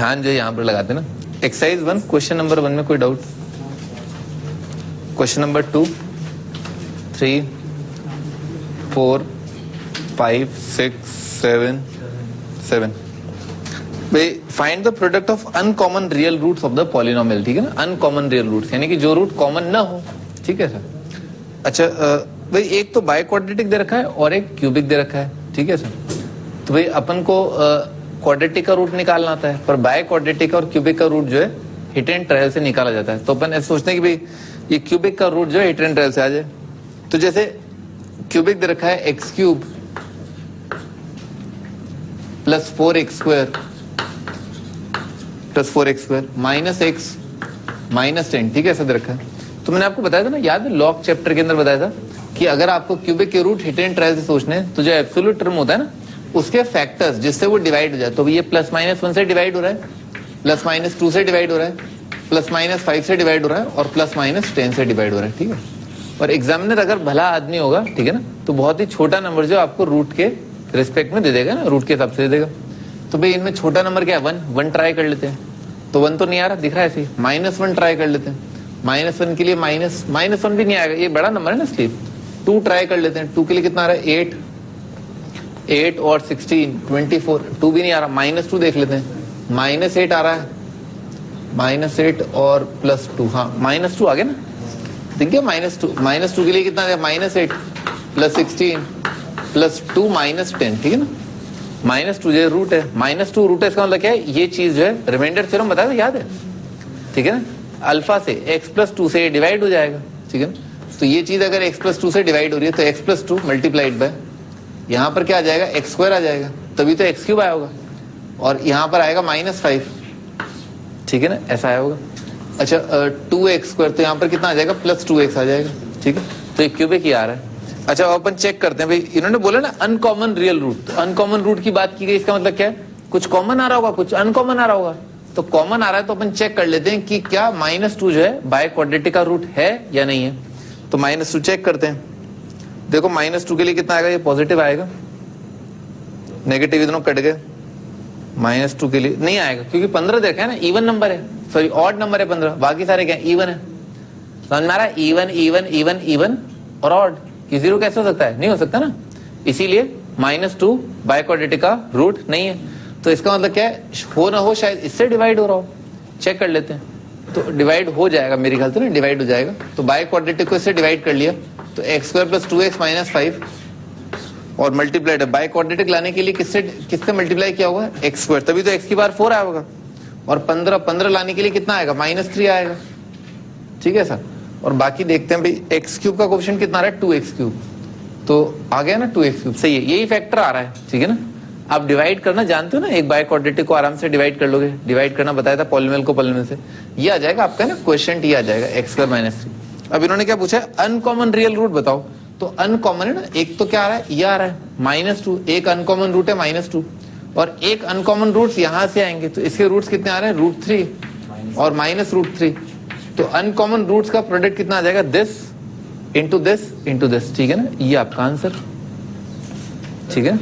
ध्यान जो है यहाँ पर लगाते ना। एक्सरसाइज 1 क्वेश्चन नंबर 1 में कोई डाउट? क्वेश्चन नंबर 2, 3, 4, 5, 6, 7 भाई find the product of uncommon real roots of the polynomial. ठीक है ना, अनकॉमन रियल रूट्स यानी कि जो रूट कॉमन ना हो। ठीक है सर। अच्छा भाई एक तो बाय क्वाड्रेटिक दे रखा है और एक क्यूबिक दे रखा है। ठीक है सर। तो भाई अपन को क्वाड्रेटिक का रूट निकालना आता है, पर बाय क्वाड्रेटिक और क्यूबिक का रूट जो है हिट एंड ट्रायल से निकाला जाता है। तो अपन ऐसे सोचते हैं कि भाई ये क्यूबिक का रूट जो है हिट एंड ट्रायल से आ जाए। तो जैसे क्यूबिक दे रखा है x cube plus 4x square plus 4x square minus x minus 10। ठीक है, ऐसा दे रखा है। तो मैंने आपको बताया था ना, याद है लॉग चैप्टर के अंदर बताया था कि अगर आपको क्यूबिक के रूट हिट एंड ट्रायल से सोचने हैं तो जो एब्सोल्यूट टर्म होता है ना उसके फैक्टर्स जिससे वो डिवाइड हो जाए। तो ये प्लस माइनस 1 से डिवाइड हो रहा है, प्लस माइनस 2 से डिवाइड हो रहा है, प्लस माइनस 5 से डिवाइड हो रहा है और प्लस माइनस 10 से डिवाइड हो रहा है। ठीक है। और एग्जामिनर अगर भला आदमी होगा, ठीक है ना, तो बहुत ही छोटा नंबर जो आपको रूट के रिस्पेक्ट में दे देगा ना, रूट के हिसाब से दे देगा। तो भाई इनमें छोटा नंबर क्या है? 1 ट्राई कर लेते हैं। तो 1 तो नहीं आ रहा, दिख रहा है ऐसे। -1 ट्राई कर लेते हैं। -1 के लिए -1 भी नहीं आएगा, ये बड़ा नंबर है ना इसलिए। 2 ट्राई कर लेते हैं। 2 के लिए कितना आ रहा है? 8 और 16 24। 2 भी नहीं आ रहा, -2 देख लेते हैं। -8 आ रहा है, -8 और +2। हाँ -2 आ गया ना, दिख गया -2 के लिए कितना है? -8 + 16 +2 -10। ठीक है ना, -2 जो रूट है, -2 रूट है, इसका मतलब क्या है? ये चीज जो है रिमाइंडर थ्योरम बताया था, याद है? ठीक है ना, अल्फा से x + 2 से डिवाइड हो जाएगा। ठीक है ना, तो ये चीज अगर x + 2 से डिवाइड हो रही है तो x + 2 मल्टीप्लाइड बाय यहाँ पर क्या आ जाएगा? x² आ जाएगा, तभी तो x³ आया होगा। और यहाँ पर आएगा -5। ठीक है ना, ऐसा आया होगा। अच्छा 2x² तो यहाँ पर कितना आ जाएगा? +2x आ जाएगा। ठीक है, तो एक क्यूबिक ही आ रहा है। अच्छा अपन चेक करते हैं भाई, इन्होंने बोला ना अनकॉमन रियल रूट। तो अनकॉमन रूट की बात की गई, इसका मतलब क्या है? कुछ कॉमन आ रहा होगा, कुछ अनकॉमन आ रहा होगा। तो कॉमन आ रहा है तो अपन चेक कर लेते हैं कि क्या -2 जो है बाय क्वाड्रेटिक का रूट है या नहीं है। तो -2 चेक करते हैं। देखो -2 के लिए कितना आएगा? ये पॉजिटिव आएगा, नेगेटिव दोनों कट गए। -2 के लिए नहीं आएगा क्योंकि 15 देखा है ना, इवन नंबर है, सॉरी ऑड नंबर है 15। बाकी सारे क्या इवन है? समझ में आ रहा है? इवन इवन इवन इवन और ऑड कि 0 कैसे हो सकता है? नहीं हो सकता ना, इसीलिए -2 बाय क्वाड्रेटिक का रूट नहीं है। तो इसका मतलब क्या है? हो ना हो शायद इससे डिवाइड हो रहा हो। चेक कर लेते हैं। तो डिवाइड हो जाएगा मेरे ख्याल से ना, डिवाइड हो जाएगा। तो बाय क्वाड्रेटिक को इससे डिवाइड कर लिया तो x² + 2x - 5 और मल्टीप्लाइड है। बाय क्वाड्रेटिक लाने के लिए किससे मल्टीप्लाई किया होगा? x², तभी तो x की बार 4 आया होगा। और 15 लाने के लिए कितना आएगा? -3 आएगा। ठीक है सर। और बाकी देखते हैं भाई x³ का कोएफिशिएंट कितना आ रहा है? 2x³। तो आ गया ना 2x³, सही है, यही फैक्टर आ रहा है। ठीक है ना, आप डिवाइड करना जानते हो ना, एक बाय क्वाड्रेटिक को आराम से डिवाइड कर लोगे। डिवाइड करना बताया था पॉलिनोमियल को पॉलिनोमियल से, ये आ जाएगा आपका ना क्वेश्चन, ये आ जाएगा x² - 3। अब इन्होंने क्या पूछा है? अनकॉमन रियल रूट बताओ। तो अनकॉमन है ना, एक तो क्या आ रहा है? ये आ रहा है -2, एक अनकॉमन रूट है -2 और एक अनकॉमन रूट्स यहां से आएंगे। तो इसके रूट्स कितने आ रहे हैं? √3 और -√3। तो अनकॉमन रूट्स का प्रोडक्ट कितना आ जाएगा? This into this into this. ठीक है ना, ये आपका आंसर। ठीक है,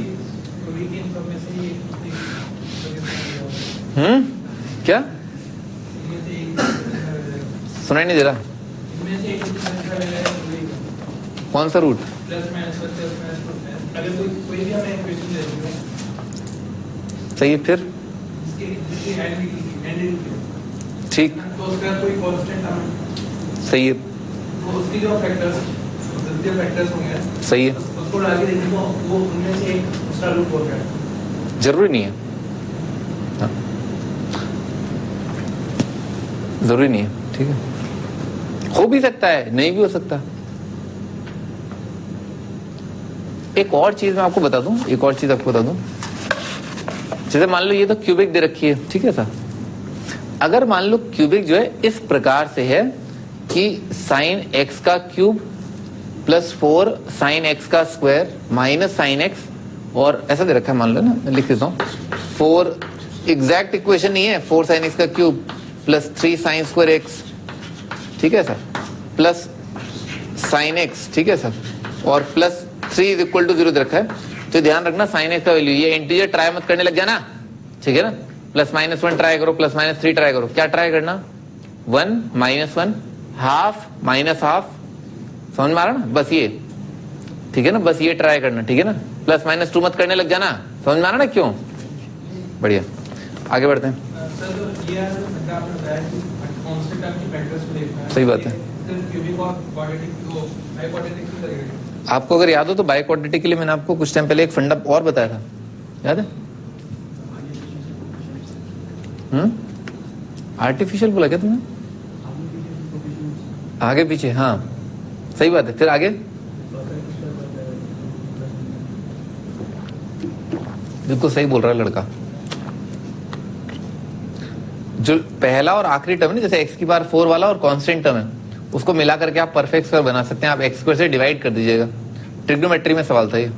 क्या सुनाई नहीं दे रहा? कौन सा रूट? सही है, फिर ठीक, सही है, सही है, जरूरी नहीं है, जरूरी नहीं है। ठीक है, हो भी सकता है, नहीं भी हो सकता। एक और चीज मैं आपको बता दूं, जैसे मान लो ये तो क्यूबिक दे रखी है। ठीक है सर, अगर मान लो क्यूबिक जो है इस प्रकार से है कि sin x का क्यूब + 4 sin x का स्क्वायर - sin x, और ऐसा दे रखा है, मान लो ना, मैं लिख देता हूं। 4 एग्जैक्ट इक्वेशन नहीं है, 4 sin x का क्यूब + 3 sin स्क्वायर x। ठीक है सर, प्लस sin x। ठीक है सर, और +3 = 0 दे रखा है। तो ध्यान रखना sin x का वैल्यू, ये इंटीजर ट्राई मत करने लग जाना। ठीक है ना, प्लस माइनस 1 ट्राई करो, प्लस माइनस 3 ट्राई करो, क्या ट्राई करना, 1 माइनस 1 हाफ माइनस हाफ, समझ में आ रहा ना, बस ये, ठीक है ना, बस ये ट्राई करना, ठीक है ना, प्लस माइनस 2 मत करने लग जाना, समझ में आ रहा ना क्यों, बढ़िया, आगे बढ़ते हैं। सही बात है, आपको अगर याद हो तो बाई क्वाड्रेटिक के लिए मैंने आपको कुछ टाइम पहले एक फंडा और बताया था, याद है? आर्टिफिशियल बोला क्या तुमने? आगे पीछे, हाँ सही बात है, फिर आगे बिल्कुल सही बोल रहा है लड़का। जो पहला और आखिरी टर्म है, जैसे x की पावर 4 वाला और कांस्टेंट टर्म है, उसको मिला करके आप परफेक्ट स्क्वायर बना सकते हैं। आप x स्क्वायर से डिवाइड कर दीजिएगा, ट्रिग्नोमेट्री में सवाल था ये,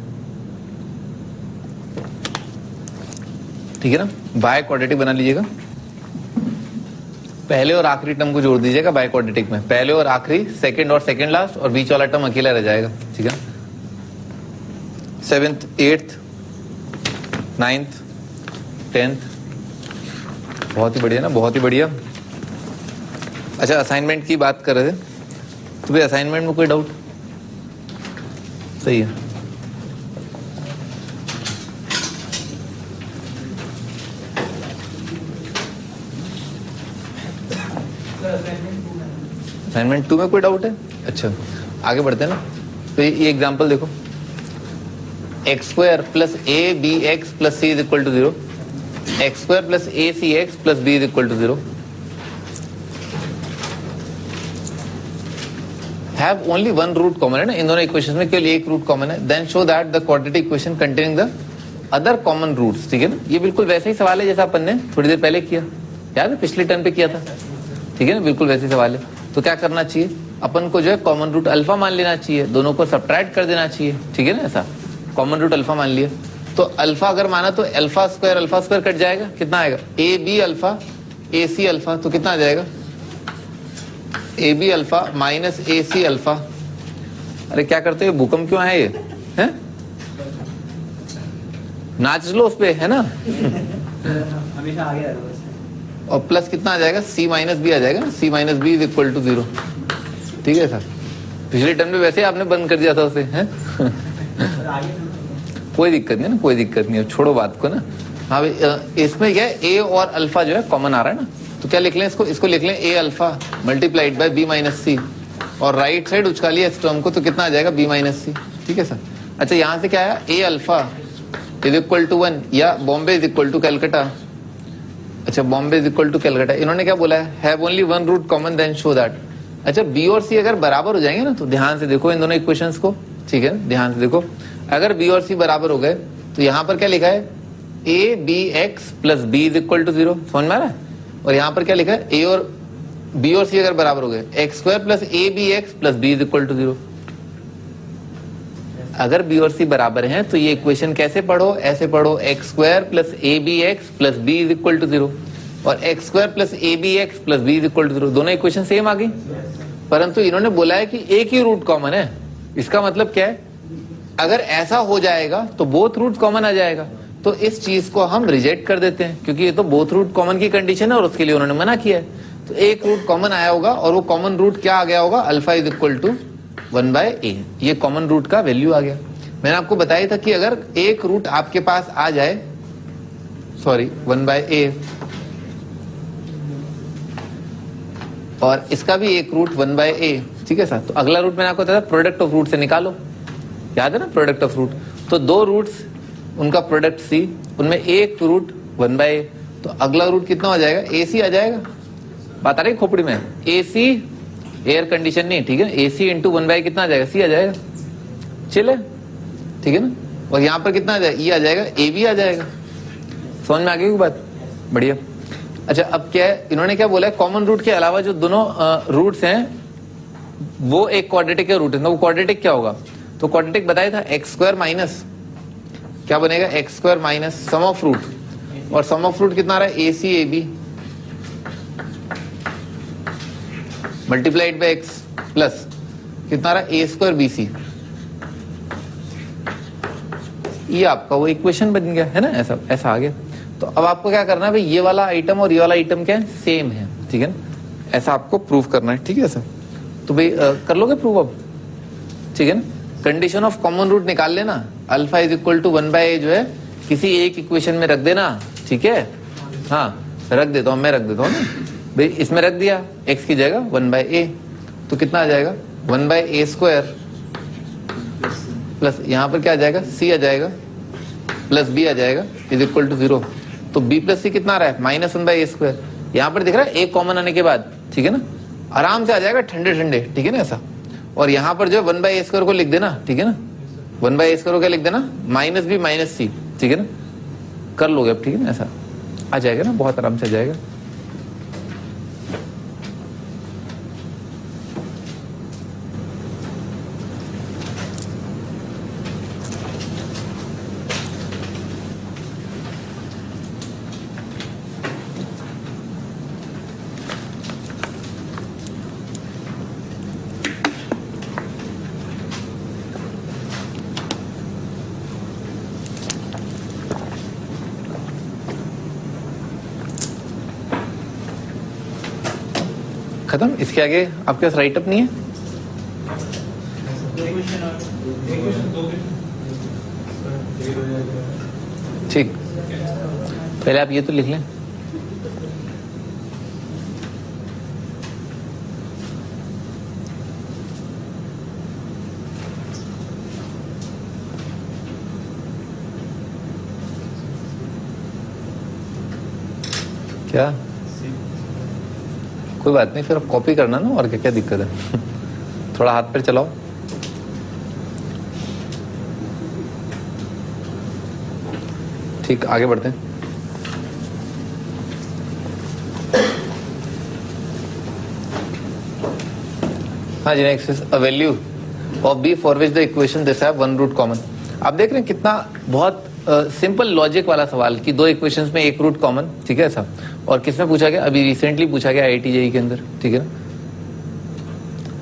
ठीक है ना। बाय क्वाड्रेटिक बना लीजिएगा, पहले और आखिरी टर्म को जोड़ दीजिएगा बाय क्वाड्रेटिक में, पहले और आखिरी, सेकंड और सेकंड लास्ट, और बीच वाला टर्म अकेला रह जाएगा, ठीक है। 7th 8th 9th 10th, बहुत ही बढ़िया ना, बहुत ही बढ़िया। अच्छा, असाइनमेंट की बात कर रहे थे, तो भाई असाइनमेंट में कोई डाउट? सही है, असाइनमेंट 2 में कोई डाउट है? अच्छा, आगे बढ़ते हैं ना। तो ये एग्जांपल देखो, x square plus a b x plus c is equal to 0, x square plus a c x plus b is equal to 0 have only one root common, है ना, इन दोनों इक्वेशन में केवल एक रूट कॉमन है, then show that the quadratic equation containing the other common roots, ठीक है ना। ये बिल्कुल वैसे ही सवाल है जैसा अपन ने थोड़ी देर पहले किया, याद है, पिछले टर्म पे किया था, ठीक है ना, बिल्कुल वैसे ही सवाल है। तो क्या करना चाहिए अपन को, जो है कॉमन रूट अल्फा मान लेना चाहिए, दोनों को सब्ट्रैक्ट कर देना चाहिए, ठीक है ना, ऐसा कॉमन रूट अल्फा मान लिया, तो अल्फा अगर माना तो अल्फा स्क्वायर कट जाएगा, कितना आएगा, a b alpha a c alpha, तो कितना आ जाएगा, a b alpha minus a c alpha. अरे क्या करते हो, भूकंप क्यों आया ये है? नाच लो उस पे, है ना। हमेशा आगे और प्लस कितना आ जाएगा, सी माइनस बी आ जाएगा, C minus B is equal to 0, ठीक है सर। पिछले टर्म में वैसे आपने बंद कर दिया था उसे, है? कोई दिक्कत नहीं ना, कोई दिक्कत नहीं है, छोड़ो बात को ना। हाँ भाई, इसमें क्या है, ए और अल्फा जो है कॉमन आ रहा है ना, तो क्या लिख लें इसको लिख लें A alpha multiplied by B minus C, और राइट साइड उचका लिया इस टर्म को, तो कितना आ जाएगा, बी माइनस सी, ठीक है सर। अच्छा, यहाँ से क्या आया, A alpha is equal to 1, या Bombay is equal to Calcutta. अच्छा, Bombay is equal to Calcutta, इन्होंने क्या बोला है, have only one root common then show that. अच्छा, बी और सी अगर बराबर हो जाएंगे ना, तो ध्यान से देखो इन दोनों इक्वेशंस को, ठीक है, ध्यान से देखो, अगर बी और सी बराबर हो गए तो यहाँ पर क्या लिखा है, a b x plus b is equal to 0, समझ में आ रहा है। और यहाँ पर क्या लिखा है, ए और बी और सी अगर बराबर हो गए, x square plus a b x plus b is equal to 0। अगर बी और सी बराबर हैं तो ये इक्वेशन कैसे पढ़ो, ऐसे पढ़ो, x square plus a b x plus b is equal to 0, और x square plus a b x plus b is equal to 0, दोनों इक्वेशन सेम आ गई। परंतु इन्होंने बोला है कि एक ही रूट कॉमन है, इसका मतलब क्या है, अगर ऐसा हो जाएगा तो बोथ रूट कॉमन आ जाएगा, तो इस चीज को हम रिजेक्ट कर देते हैं, क्योंकि ये तो बोथ रूट कॉमन की कंडीशन है और उसके लिए उन्होंने मना किया है। तो एक रूट कॉमन आया होगा, और वो कॉमन रूट क्या आ गया होगा, alpha is equal to 1/a, ये कॉमन रूट का वैल्यू आ गया। मैंने आपको बताया था कि अगर एक रूट आपके पास आ जाए, सॉरी 1/a, और इसका भी एक रूट 1/a, ठीक है सर, तो अगला रूट मैंने आपको बताया प्रोडक्ट ऑफ रूट से निकालो, याद है ना, प्रोडक्ट ऑफ रूट, तो दो रूट्स, उनका प्रोडक्ट सी, उनमें एक रूट 1/a, तो अगला रूट कितना हो जाएगा, ए सी आ जाएगा। बात आ रही खोपड़ी में, ए सी एयर कंडीशन नहीं, ठीक है, ए सी इंटू 1/a कितना आ जाएगा, सी आ जाएगा, चले, ठीक है ना। और यहाँ पर कितना आ जाएगा, ई आ जाएगा, ए बी आ जाएगा, समझ में आ गई बात, बढ़िया। अच्छा, अब क्या है, इन्होंने क्या बोला है, कॉमन रूट के अलावा जो दोनों रूट्स हैं वो एक क्वाड्रेटिक के रूट है, वो क्वाड्रेटिक क्या होगा, तो क्वाड्रेटिक बताया था, एक्स स्क्वायर माइनस क्या बनेगा, x square minus sum of root, और सम ऑफ रूट कितना आ रहा है, A C A B multiplied by x plus कितना आ रहा है, ए स्क्वायर बी सी। ये आपका वो इक्वेशन बन गया है ना, ऐसा आ गया। तो अब आपको क्या करना है भाई, ये वाला आइटम और ये वाला आइटम क्या है, सेम है, ठीक है ना, ऐसा आपको प्रूव करना है, ठीक है सर। तो भाई कर लोगे प्रूव अब, ठीक है ना। कंडीशन ऑफ कॉमन रूट निकाल लेना, alpha is equal to 1/a जो है किसी एक इक्वेशन में रख देना, ठीक है। हाँ रख देता हूँ, मैं रख देता हूँ ना भाई, इसमें रख दिया x की जगह 1/a, तो कितना आ जाएगा 1/a स्क्वायर प्लस यहाँ पर क्या आ जाएगा c आ जाएगा प्लस b आ जाएगा इज इक्वल टू 0। तो b प्लस c कितना आ रहा है -1/a स्क्वायर, यहाँ पर दिख रहा है एक कॉमन आने के बाद, ठीक है ना, आराम से आ जाएगा ठंडे ठंडे, ठीक है ना ऐसा। और यहाँ पर जो है 1/a स्क्वायर को लिख देना, ठीक है ना, 1/a स्क्वायर को क्या लिख देना -b -c, ठीक है ना, कर लोगे अब, ठीक है ना, ऐसा आ जाएगा ना, बहुत आराम से आ जाएगा। खत्म, इसके आगे आपके पास राइट अप नहीं है। ठीक, पहले आप ये तो लिख लें। क्या, कोई बात नहीं, फिर आप कॉपी करना ना, और क्या क्या दिक्कत है थोड़ा हाथ पर चलाओ। ठीक, आगे बढ़ते हैं। हाँ जी, next, a value of B for which the equation this have one root common. आप देख रहे हैं कितना बहुत सिंपल लॉजिक वाला सवाल कि दो इक्वेशंस में एक रूट कॉमन, ठीक है ऐसा। और किसमें पूछा गया, अभी रिसेंटली पूछा गया IIT JEE के अंदर, ठीक है ना।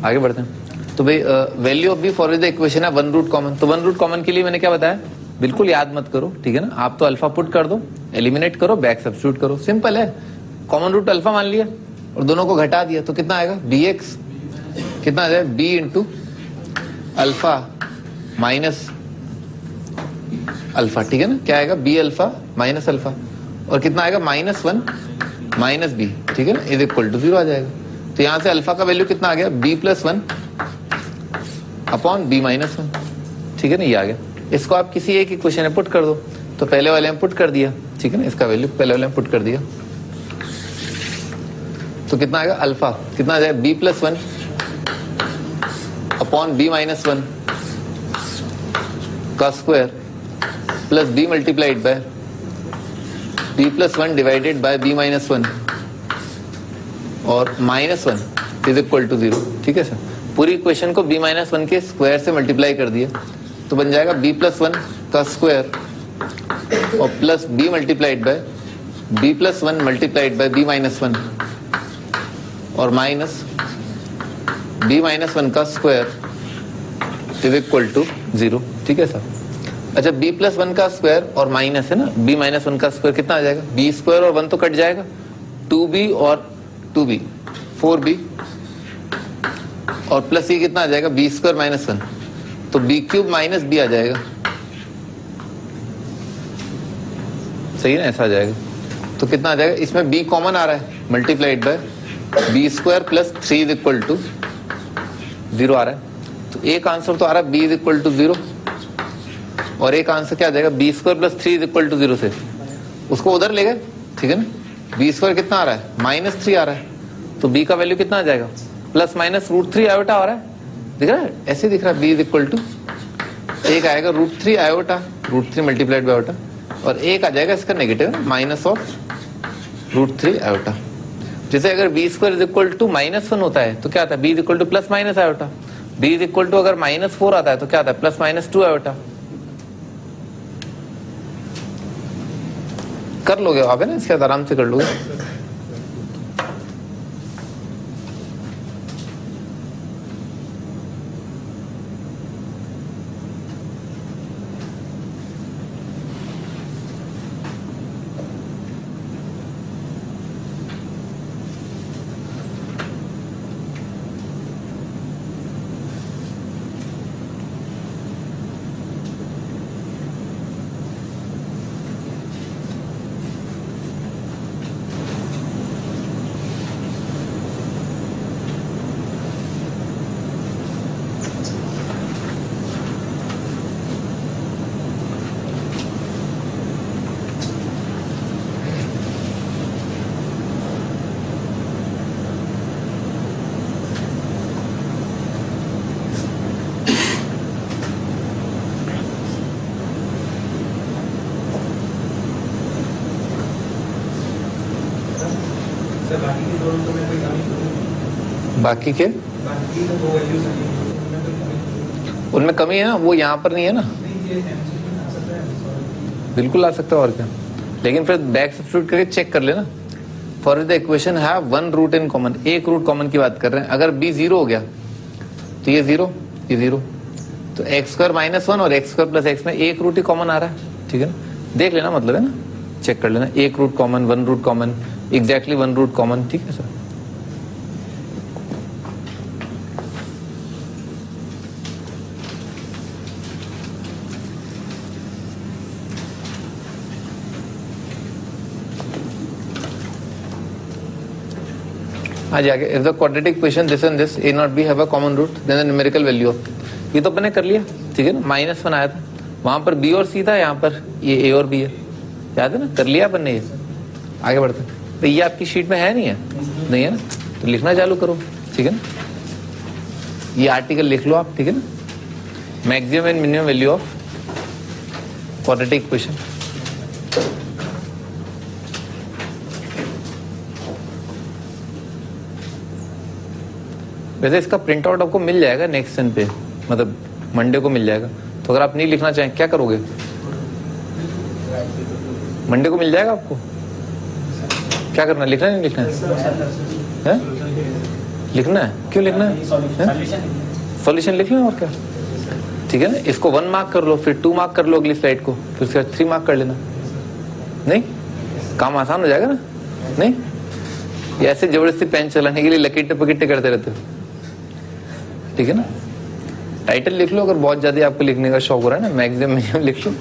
आगे बढ़ते हैं। तो भाई value of B for which the equation है वन रूट कॉमन। तो वन रूट कॉमन के लिए मैंने क्या बताया, बिल्कुल याद मत करो, ठीक है ना, आप तो अल्फा पुट कर दो, एलिमिनेट करो, बैक सब्स्टिट्यूट करो, सिंपल है। कॉमन रूट अल्फा मान लिया और दोनों को घटा दिया, तो कितना आएगा bx, कितना आ जाएगा b into alpha minus alpha, ठीक है ना, क्या आएगा b अल्फा माइनस अल्फा, और कितना आएगा -1 माइनस बी, ठीक है ना, इज इक्वल टू 0 आ जाएगा। तो यहां से अल्फा का वैल्यू कितना आ गया, b+1 अपॉन b-1, ठीक है ना, ये आ गया। इसको आप किसी एक इक्वेशन में पुट कर दो, तो पहले वाले में पुट कर दिया, ठीक है ना, इसका वैल्यू पहले वाले में पुट कर दिया, तो कितना आएगा, अल्फा कितना आ जाएगा b+1 अपॉन b-1 का square plus b multiplied by b+1 divided by b-1 और -1 इज इक्वल टू 0, ठीक है सर। पूरी इक्वेशन को b-1 के स्क्वायर से मल्टीप्लाई कर दिया, तो बन जाएगा b+1 का स्क्वायर और plus b multiplied by b+1 multiplied by b-1 और माइनस b-1 का स्क्वायर इज इक्वल टू 0, ठीक है सर। अच्छा, b+1 का स्क्वायर और माइनस है ना, b-1 का स्क्वायर कितना आ जाएगा, b स्क्वायर और 1 तो कट जाएगा, 2b और 2b 4b और प्लस ये कितना आ जाएगा, b स्क्वायर -1, तो b³ माइनस b आ जाएगा, सही है ना, ऐसा आ जाएगा। तो कितना आ जाएगा, इसमें b कॉमन आ रहा है, multiplied by b square plus 3 is equal to 0 आ रहा है। तो एक आंसर तो आ रहा है b इज इक्वल टू 0, और एक आंसर क्या आ जाएगा, b square plus 3 is equal to 0 से उसको उधर ले गए, ठीक है ना। b स्क्वायर कितना आ रहा है, -3 आ रहा है, तो b का वैल्यू कितना आ जाएगा, +-√3 आयोटा आ रहा है, दिख रहा है, ऐसे दिख रहा है। b इज इक्वल टू एक आएगा √3 आयोटा, √3 मल्टीप्लाइड बाय आयोटा, और एक आ जाएगा इसका नेगेटिव -√3 आयोटा। जैसे अगर b square is equal to -1 होता है तो क्या आता है, b is equal to +- iota, b is equal to अगर -4 आता है तो क्या आता है, +-2 आयोटा। कर लोगे आप, है ना, इसके बाद आराम से कर लोगे। सर बाकी के दोनों तो मैं कोई कमी करूँ, बाकी के बाकी तो दो वैल्यूज हैं उनमें कोई कमी उनमें कमी है ना, वो यहाँ पर नहीं है ना, नहीं, ये एमसीक्यू में आ सकता है सॉरी। बिल्कुल आ सकता है और क्या, लेकिन फिर बैक सब्स्टिट्यूट करके चेक कर लेना। For the equation have one root in common, एक रूट कॉमन की बात कर रहे हैं। अगर b 0 हो गया तो ये 0 ये 0, तो x स्क्वायर माइनस 1 और x स्क्वायर प्लस x में एक रूट ही कॉमन आ रहा है, ठीक है ना, देख लेना, मतलब है ना, चेक कर लेना, एक root common, one root common, exactly one root common, ठीक है सर। आज आगे, if the quadratic equation this and this a not b have a common root then the numerical value of, ये तो अपने कर लिया, ठीक है ना, -1 आया था, वहां पर b और c था, यहाँ पर ये a और b है, याद है ना, कर लिया अपन ने ये। आगे बढ़ते हैं, तो ये आपकी शीट में है नहीं है, नहीं है ना, तो लिखना चालू करो, ठीक है ना, ये आर्टिकल लिख लो आप, ठीक है ना, maximum and minimum value of quadratic equation. वैसे इसका प्रिंट आउट आपको मिल जाएगा नेक्स्ट दिन पे, मतलब मंडे को मिल जाएगा, तो अगर आप नहीं लिखना चाहें क्या करोगे, मंडे को मिल जाएगा आपको, क्या करना है, लिखना है नहीं लिखना है, लिखना है, क्यों लिखना है, सॉल्यूशन लिख लेना और क्या, ठीक है ना, इसको 1 मार्क कर लो, फिर 2 मार्क कर लो अगली स्लाइड को, फिर उसके बाद 3 मार्क कर लेना, नहीं काम आसान हो जाएगा ना, नहीं ये ऐसे जबरदस्ती पेन चलाने के लिए लकीटे पकीटे करते रहते हो, ठीक है ना, टाइटल लिख लो अगर बहुत ज्यादा आपको लिखने का शौक हो रहा है ना, मैक्सिमम मिनिमम लिख लो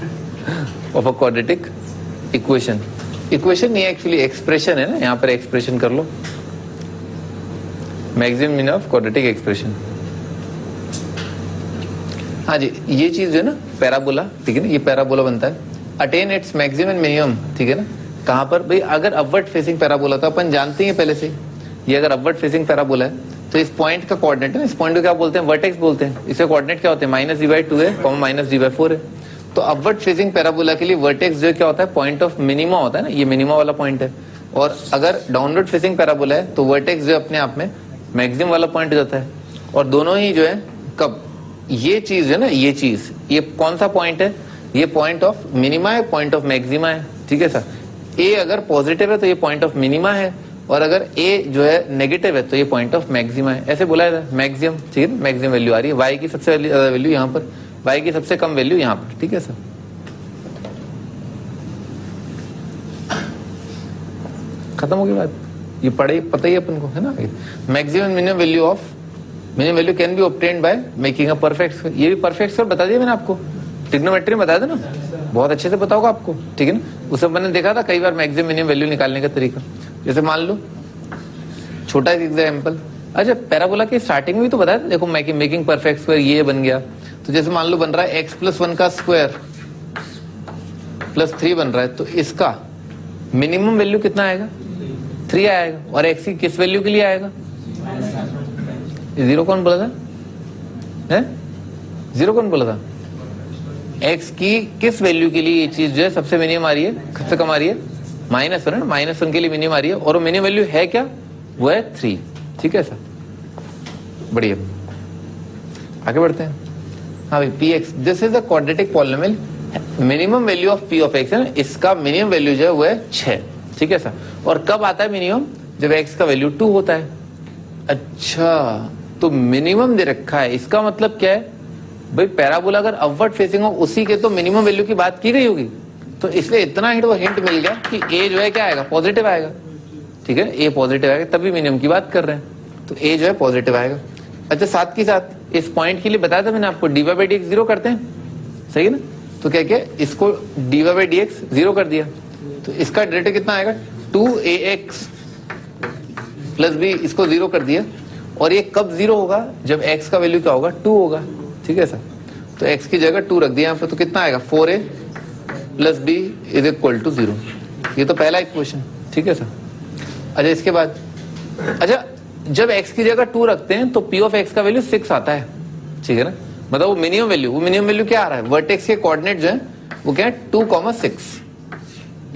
of a quadratic equation. Equation नहीं एक्चुअली एक्सप्रेशन है ना, यहाँ पर एक्सप्रेशन कर लो, maximum minimum of quadratic expression. हाँ जी, ये चीज जो है ना पैराबोला, ठीक है ना, ये पैराबोला बनता है, अटेन इट्स मैक्सिमम मिनिमम, ठीक है ना, कहां पर भाई, अगर अपवर्ड फेसिंग पैराबोला, तो अपन जानते हैं पहले से, ये अगर अपवर्ड फेसिंग पैराबोला है तो इस पॉइंट का कोऑर्डिनेट है, इस पॉइंट को क्या बोलते हैं, वर्टेक्स बोलते हैं, इसके कोऑर्डिनेट क्या होते हैं, -d/2 है, -d/4 है। तो अपवर्ड फेसिंग पैराबोला के लिए वर्टेक्स जो क्या होता है, पॉइंट ऑफ मिनिमा होता है ना, ये मिनिमा वाला पॉइंट है, और अगर डाउनवर्ड फेसिंग पैराबोला है तो वर्टेक्स जो अपने आप में मैक्सिमम वाला पॉइंट हो जाता है, और दोनों ही जो है कब, ये चीज है ना, ये चीज, ये कौन सा पॉइंट है, ये पॉइंट ऑफ मिनिमा है, पॉइंट ऑफ मैक्सिमा है, ठीक है सर। ए अगर पॉजिटिव है तो ये पॉइंट ऑफ मिनिमा है, और अगर ए जो है नेगेटिव है तो ये पॉइंट ऑफ मैक्सिमा है, ऐसे बोला जाता है मैक्सिमम, ठीक है, मैक्सिमम वैल्यू आ रही है, वाई की सबसे ज्यादा वैल्यू यहाँ पर, वाई की सबसे कम वैल्यू यहाँ पर, ठीक है सर। खत्म हो गई बात, ये पढ़े पता ही अपन को है ना। Maximum minimum value of, minimum value can be obtained by making a perfect square, ये भी परफेक्ट स्क्वायर बता दिया मैंने आपको, ट्रिग्नोमेट्री में बता देना, बहुत अच्छे से बताओगे आपको, ठीक है ना, उसे मैंने देखा था कई बार मैक्सिमम मिनिमम वैल्यू निकालने का तरीका। जैसे मान लो छोटा एग्जाम्पल, अच्छा पैराबोला की स्टार्टिंग में भी तो बताया था, देखो मेकिंग परफेक्ट स्क्वायर ये बन गया, तो जैसे मान लो बन रहा है x+1 का स्क्वायर +3 बन रहा है, तो इसका मिनिमम वैल्यू कितना आएगा, 3 आएगा, और x की किस वैल्यू के लिए आएगा, 0 कौन बोला था, है 0 कौन बोला था, x की किस वैल्यू के लिए ये चीज जो है सबसे मिनिमम आ रही है, सबसे कम आ रही है, -1 है ना, -1 के लिए मिनिमम आ रही है, और वो मिनिमम वैल्यू है क्या, वो है 3, ठीक है सर, बढ़िया, आगे बढ़ते हैं। हाँ भाई, px this is a quadratic polynomial, minimum value of p of x है ना, इसका मिनिमम वैल्यू जो है वो है 6, ठीक है सर, और कब आता है मिनिमम, जब x का वैल्यू 2 होता है। अच्छा, तो मिनिमम दे रखा है, इसका मतलब क्या है भाई, पैराबोला अगर अपवर्ड फेसिंग हो उसी के तो मिनिमम वैल्यू की बात की गई होगी, तो इसलिए इतना हिंट मिल गया कि a जो है क्या आएगा, पॉजिटिव आएगा, ठीक है, a पॉजिटिव आएगा, तभी मिनिमम की बात कर रहे हैं, तो a जो है पॉजिटिव आएगा। अच्छा, साथ के साथ इस पॉइंट के लिए बताया था मैंने आपको, dy/dx 0 करते हैं, सही है ना, तो क्या क्या इसको dy/dx 0 कर दिया, तो इसका डेरिवेटिव कितना आएगा, 2ax + b, इसको 0 कर दिया, और ये कब 0 होगा, जब x का वैल्यू क्या होगा, 2 होगा, ठीक है सर, तो x की जगह 2 रख दिया यहाँ पर, तो कितना आएगा, 4a + b = 0, ये तो पहला इक्वेशन, ठीक है सर। अच्छा, इसके बाद, अच्छा जब x की जगह 2 रखते हैं तो p ऑफ x का वैल्यू 6 आता है, ठीक है ना, मतलब वो मिनिमम वैल्यू क्या आ रहा है, वर्टेक्स के कोऑर्डिनेट जो है वो क्या है, 2,6,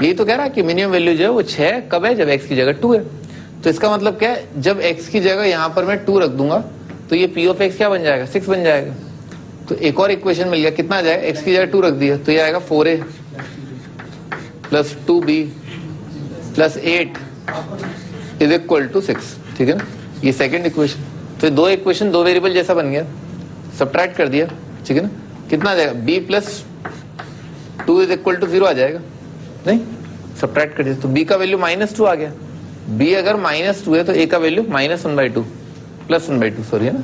यही तो कह रहा है कि मिनिमम वैल्यू जो है वो 6 कब है, जब x की जगह 2 है, तो इसका मतलब क्या है, जब x की जगह यहां पर मैं 2 रख दूंगा तो ये p ऑफ x क्या बन जाएगा, 6 बन जाएगा। तो एक और इक्वेशन मिल गया, कितना आ जाएगा, x की जगह 2 रख दिया तो ये आएगा 4a plus 2b plus 8 is equal to 6। ठीक है ना, ये सेकंड इक्वेशन। तो दो इक्वेशन दो वेरिएबल जैसा बन गया, सब्ट्रैक्ट कर दिया। ठीक है ना, कितना आ जाएगा, b plus 2 is equal to 0 आ जाएगा, नहीं सब्ट्रैक्ट कर दिया तो b का वैल्यू -2 आ गया। b अगर -2 है तो a का वैल्यू -1/2 प्लस 1/2 सॉरी है ना,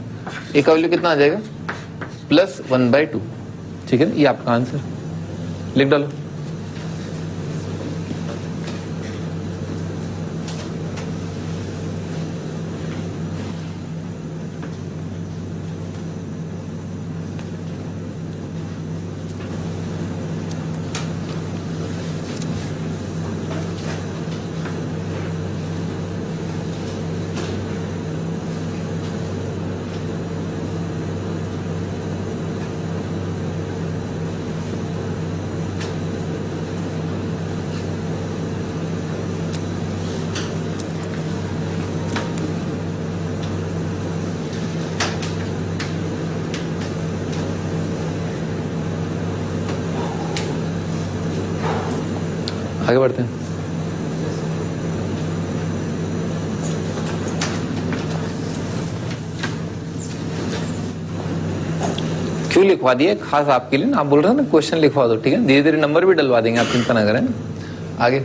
a का वैल्यू कितना आ जाएगा, प्लस 1/2। ठीक है ना, ये आपका आंसर लिख डालो। आगे बढ़ते हैं। क्यों लिखवा दिया, खास आपके लिए ना, आप बोल रहे हो ना क्वेश्चन लिखवा दो। ठीक है, धीरे धीरे नंबर भी डलवा देंगे, आप चिंता ना करें। आगे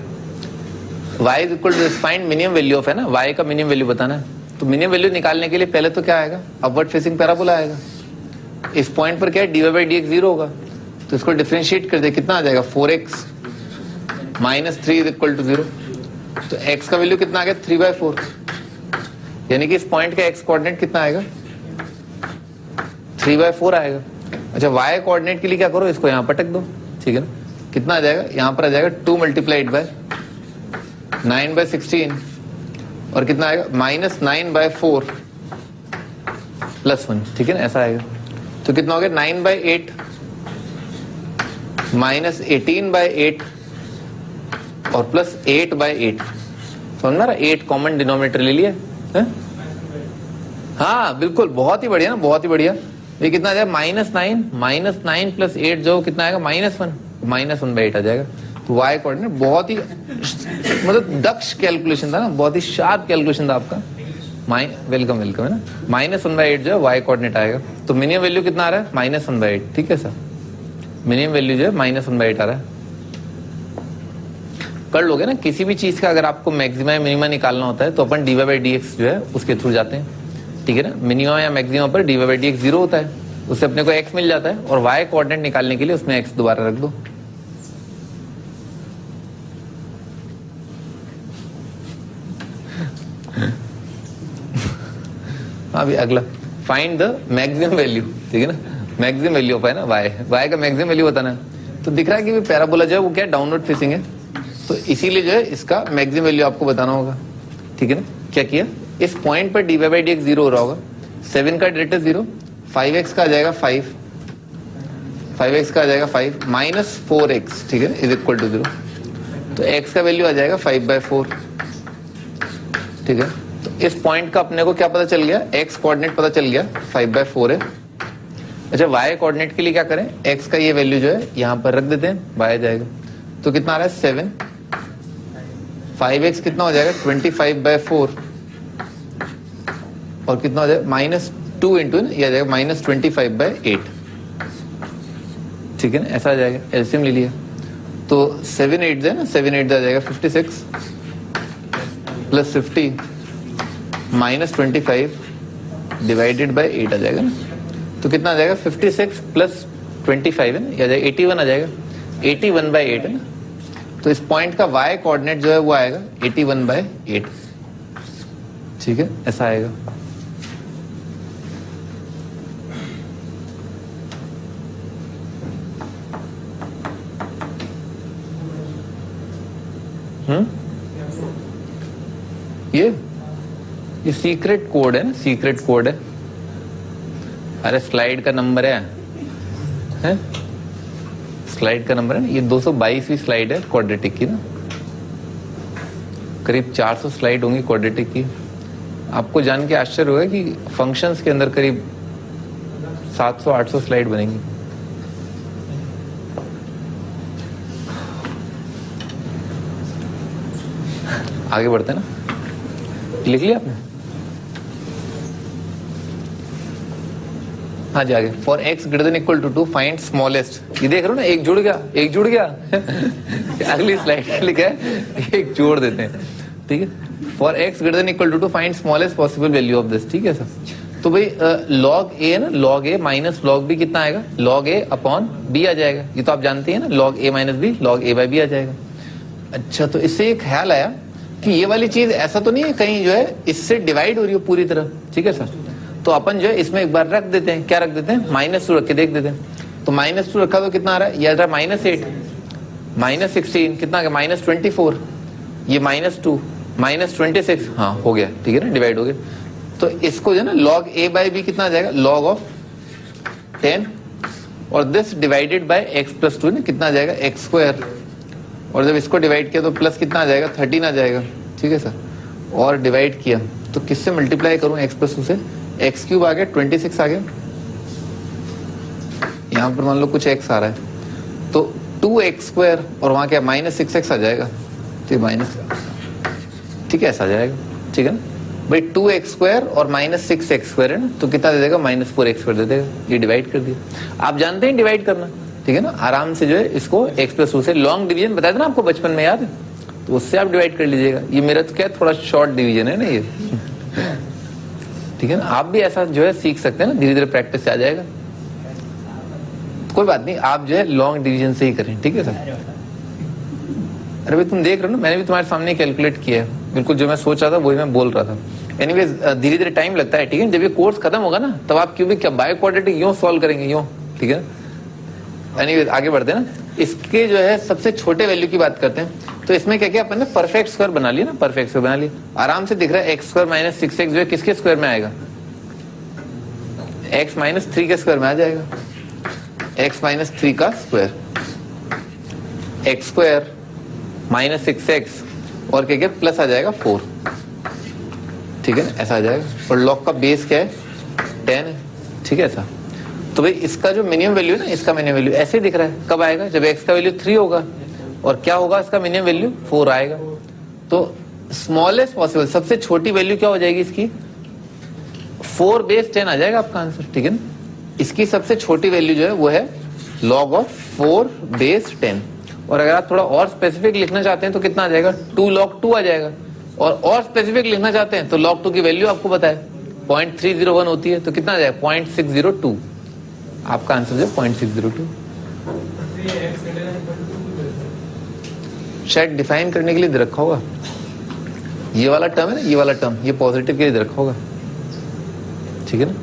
y is equal to find minimum value of, है ना, y का मिनिमम वैल्यू बताना है। तो मिनिमम वैल्यू निकालने के लिए पहले तो क्या आएगा, अपवर्ड फेसिंग पैराबोला आएगा। इस पॉइंट पर क्या है, dy/dx 0 होगा, तो इसको डिफरेंशिएट कर दे, कितना आ जाएगा, 4x -3 इज इक्वल टू 0। तो x का वैल्यू कितना आ गया, 3/4, यानी कि इस पॉइंट का x कोऑर्डिनेट कितना आएगा, 3/4 आएगा। अच्छा, y कोऑर्डिनेट के लिए क्या करो, इसको यहां पटक दो। ठीक है ना, कितना आ जाएगा, यहां पर आ जाएगा 2 मल्टीप्लाइड बाय 9/16 और कितना आएगा, -9/4 +1। ठीक है ना, ऐसा आएगा। तो कितना हो गया, 9/8 -18/8 और प्लस 8/8। समझ में, 8 कॉमन डिनोमिनेटर ले लिया है? हाँ बिल्कुल, बहुत ही बढ़िया ना, बहुत ही बढ़िया। ये कितना आ जाएगा, -9 प्लस 8 जो कितना आएगा, -1/8 आ जाएगा। तो y कोऑर्डिनेट बहुत ही मतलब दक्ष कैलकुलेशन था ना, बहुत ही शार्प कैलकुलेशन था आपका। वेलकम वेलकम, है ना। -1/8 जो है y कोऑर्डिनेट आएगा। तो मिनिमम वैल्यू कितना आ रहा है, -1/8। ठीक है सर, मिनिमम वैल्यू जो है -1/8 आ रहा है। कर लोगे ना, किसी भी चीज का अगर आपको मैक्सिमा या मिनिमा निकालना होता है तो अपन dy/dx जो है उसके थ्रू जाते हैं। ठीक है ना, मिनिमम या मैक्सिमम पर dy/dx 0 होता है, उससे अपने को x मिल जाता है, और y कोऑर्डिनेट निकालने के लिए उसमें x दोबारा रख दो। अभी अगला, फाइंड द मैक्सिमम वैल्यू। ठीक है ना, मैक्सिमम वैल्यू ऑफ, है ना, y का मैक्सिमम वैल्यू बताना है। तो दिख रहा है कि पैराबोला जो है वो क्या डाउनवर्ड फेसिंग है, तो इसीलिए जो है इसका मैक्सिमम वैल्यू आपको बताना होगा। ठीक है ना, क्या किया, इस पॉइंट पर dy/dx 0 हो रहा होगा, 7 का डायरेक्ट 0, 5x का आ जाएगा 5x का आ जाएगा 5 -4x। ठीक है, इज इक्वल टू 0। तो x का वैल्यू आ जाएगा 5/4। ठीक है, तो इस पॉइंट का अपने को क्या पता चल गया, x कोऑर्डिनेट पता चल गया, 5/4 है। अच्छा, y कोऑर्डिनेट के लिए क्या करें, x का ये वैल्यू जो है यहां पर रख देते हैं, y आ जाएगा। तो कितना आ रहा है, 7, 5x कितना हो जाएगा, 25/4 और कितना हो जाएगा, -2 इंटू ये आ जाएगा -25/8। ठीक है ना, ऐसा आ जाएगा, एलसीएम ले लिया तो 7 8 है ना, 7 8 आ जाएगा 56 प्लस 50 -25 डिवाइडेड बाय 8 आ जाएगा ना। तो कितना आ जाएगा, 56 प्लस 25 है ना, ये आ जाएगा 81 आ जाएगा, 81/8 है ना। तो इस पॉइंट का y कोऑर्डिनेट जो है वो आएगा 81/8। ठीक है, ऐसा आएगा। ये सीक्रेट कोड है ना, सीक्रेट कोड है। अरे स्लाइड का नंबर है? स्लाइड का नंबर है ना, ये 222वीं स्लाइड है क्वाड्रेटिक की ना। करीब 400 स्लाइड होंगी क्वाड्रेटिक की। आपको जान के आश्चर्य होगा कि फंक्शंस के अंदर करीब 700-800 स्लाइड बनेंगी। आगे बढ़ते हैं ना, लिख लिया आपने? हाँ जी आगे। For x greater than equal to 2 find smallest. ये देख रहे हो ना, एक जुड़ गया, एक जुड़ गया। अगली स्लाइड लिखा है एक जोड़ देते हैं, ठीक है। For x greater than equal to 2 find smallest possible value of this, ठीक है सर। तो भाई लॉग ए है ना, log A minus log B कितना आएगा? लॉग ए अपॉन बी आ जाएगा। ये तो आप जानते हैं ना, log A minus B log A by B आ जाएगा। अच्छा, तो इससे एक ख्याल आया कि ये वाली चीज ऐसा तो नहीं है कहीं जो है इससे डिवाइड हो रही हो पूरी तरह, ठीक है सर। तो अपन जो है इसमें एक बार रख देते हैं, क्या रख देते हैं? -2 रख के देख देते हैं। तो -2 रखा तो कितना आ रहा है? ये आ रहा है -8, -16 कितना आ गया? -24, ये -2, -26, हाँ हो गया, ठीक है ना, डिवाइड हो गया। तो इसको जो है ना लॉग ए बाई बी कितना आ जाएगा? लॉग ऑफ 10, और this divided by x plus 2 ना कितना आ जाएगा? एक्स स्क्वायर, और जब इसको डिवाइड किया तो प्लस कितना आ जाएगा? 13 आ जाएगा, ठीक है सर। और डिवाइड किया तो किससे मल्टीप्लाई करूं? एक्स प्लस 2 से। एक्स क्यूब आ गया, 26 आ गया। यहां पर मान लो कुछ एक्स आ रहा है तो 2x स्क्वायर, और वहां क्या -6x आ जाएगा, ठीक माइनस, ठीक है ऐसा आ जाएगा, ठीक है ना भाई। 2x स्क्वायर और -6x स्क्वायर है ना, तो कितना दे देगा? -4x स्क्वायर दे देगा। ये डिवाइड कर दिया। आप जानते हैं डिवाइड करना, ठीक है ना, आराम से जो है इसको x प्लस 2 से लॉन्ग डिवीजन बताया था ना आपको बचपन में, याद है? तो उससे आप डिवाइड कर लीजिएगा। ये मेरा तो क्या थोड़ा शॉर्ट डिवीजन है ना ये, ठीक है ना। आप भी ऐसा जो है सीख सकते हैं ना, धीरे धीरे प्रैक्टिस से आ जाएगा। कोई बात नहीं, आप जो है लॉन्ग डिवीजन से ही करें, ठीक है सर। अरे भाई तुम देख रहे हो ना, मैंने भी तुम्हारे सामने कैलकुलेट किया है, बिल्कुल जो मैं सोच रहा था वही मैं बोल रहा था। एनीवेज धीरे धीरे टाइम लगता है, ठीक है। जब ये कोर्स खत्म होगा ना तब आप क्यूबिक क्या बायो क्वाड्रेटिक यूं सॉल्व करेंगे, यूं, ठीक है। एनीवेज आगे बढ़ते हैं ना। इसके जो है सबसे छोटे वैल्यू की बात करते हैं। तो इसमें क्या किया अपन ने? परफेक्ट स्क्वायर बना लिया ना, परफेक्ट स्क्वायर बना लिया। आराम से दिख रहा है एक्स स्क्वायर माइनस 6x जो है किसके स्क्वायर में आएगा? x माइनस 3 के स्क्वायर में आ जाएगा। x माइनस 3 का square, x square minus 6x और क्या प्लस आ जाएगा 4, ठीक है ना, ऐसा आ जाएगा। और लॉग का बेस क्या है? 10 है, ठीक है ऐसा। तो भाई इसका जो मिनिमम वैल्यू है ना, इसका मिनिमम वैल्यू ऐसे दिख रहा है, कब आएगा? जब x का वैल्यू 3 होगा, और क्या होगा इसका मिनिमम वैल्यू? 4 आएगा। तो स्मॉलेस्ट पॉसिबल, सबसे छोटी वैल्यू क्या हो जाएगी इसकी? 4 बेस 10 आ जाएगा आपका आंसर, ठीक है ना। इसकी सबसे छोटी वैल्यू जो है वो है log ऑफ 4 बेस 10। और अगर आप थोड़ा और स्पेसिफिक लिखना चाहते हैं तो कितना आ जाएगा? 2 log 2 आ जाएगा। और स्पेसिफिक लिखना चाहते हैं तो log 2 की वैल्यू आपको पता है 0.301 होती है, तो कितना आ जाएगा? 0.602। आपका आंसर जो 0.602। शायद डिफाइन करने के लिए दे रखा होगा, ये वाला टर्म है ना, ये वाला टर्म, ये पॉजिटिव के लिए दे रखा होगा, ठीक है ना।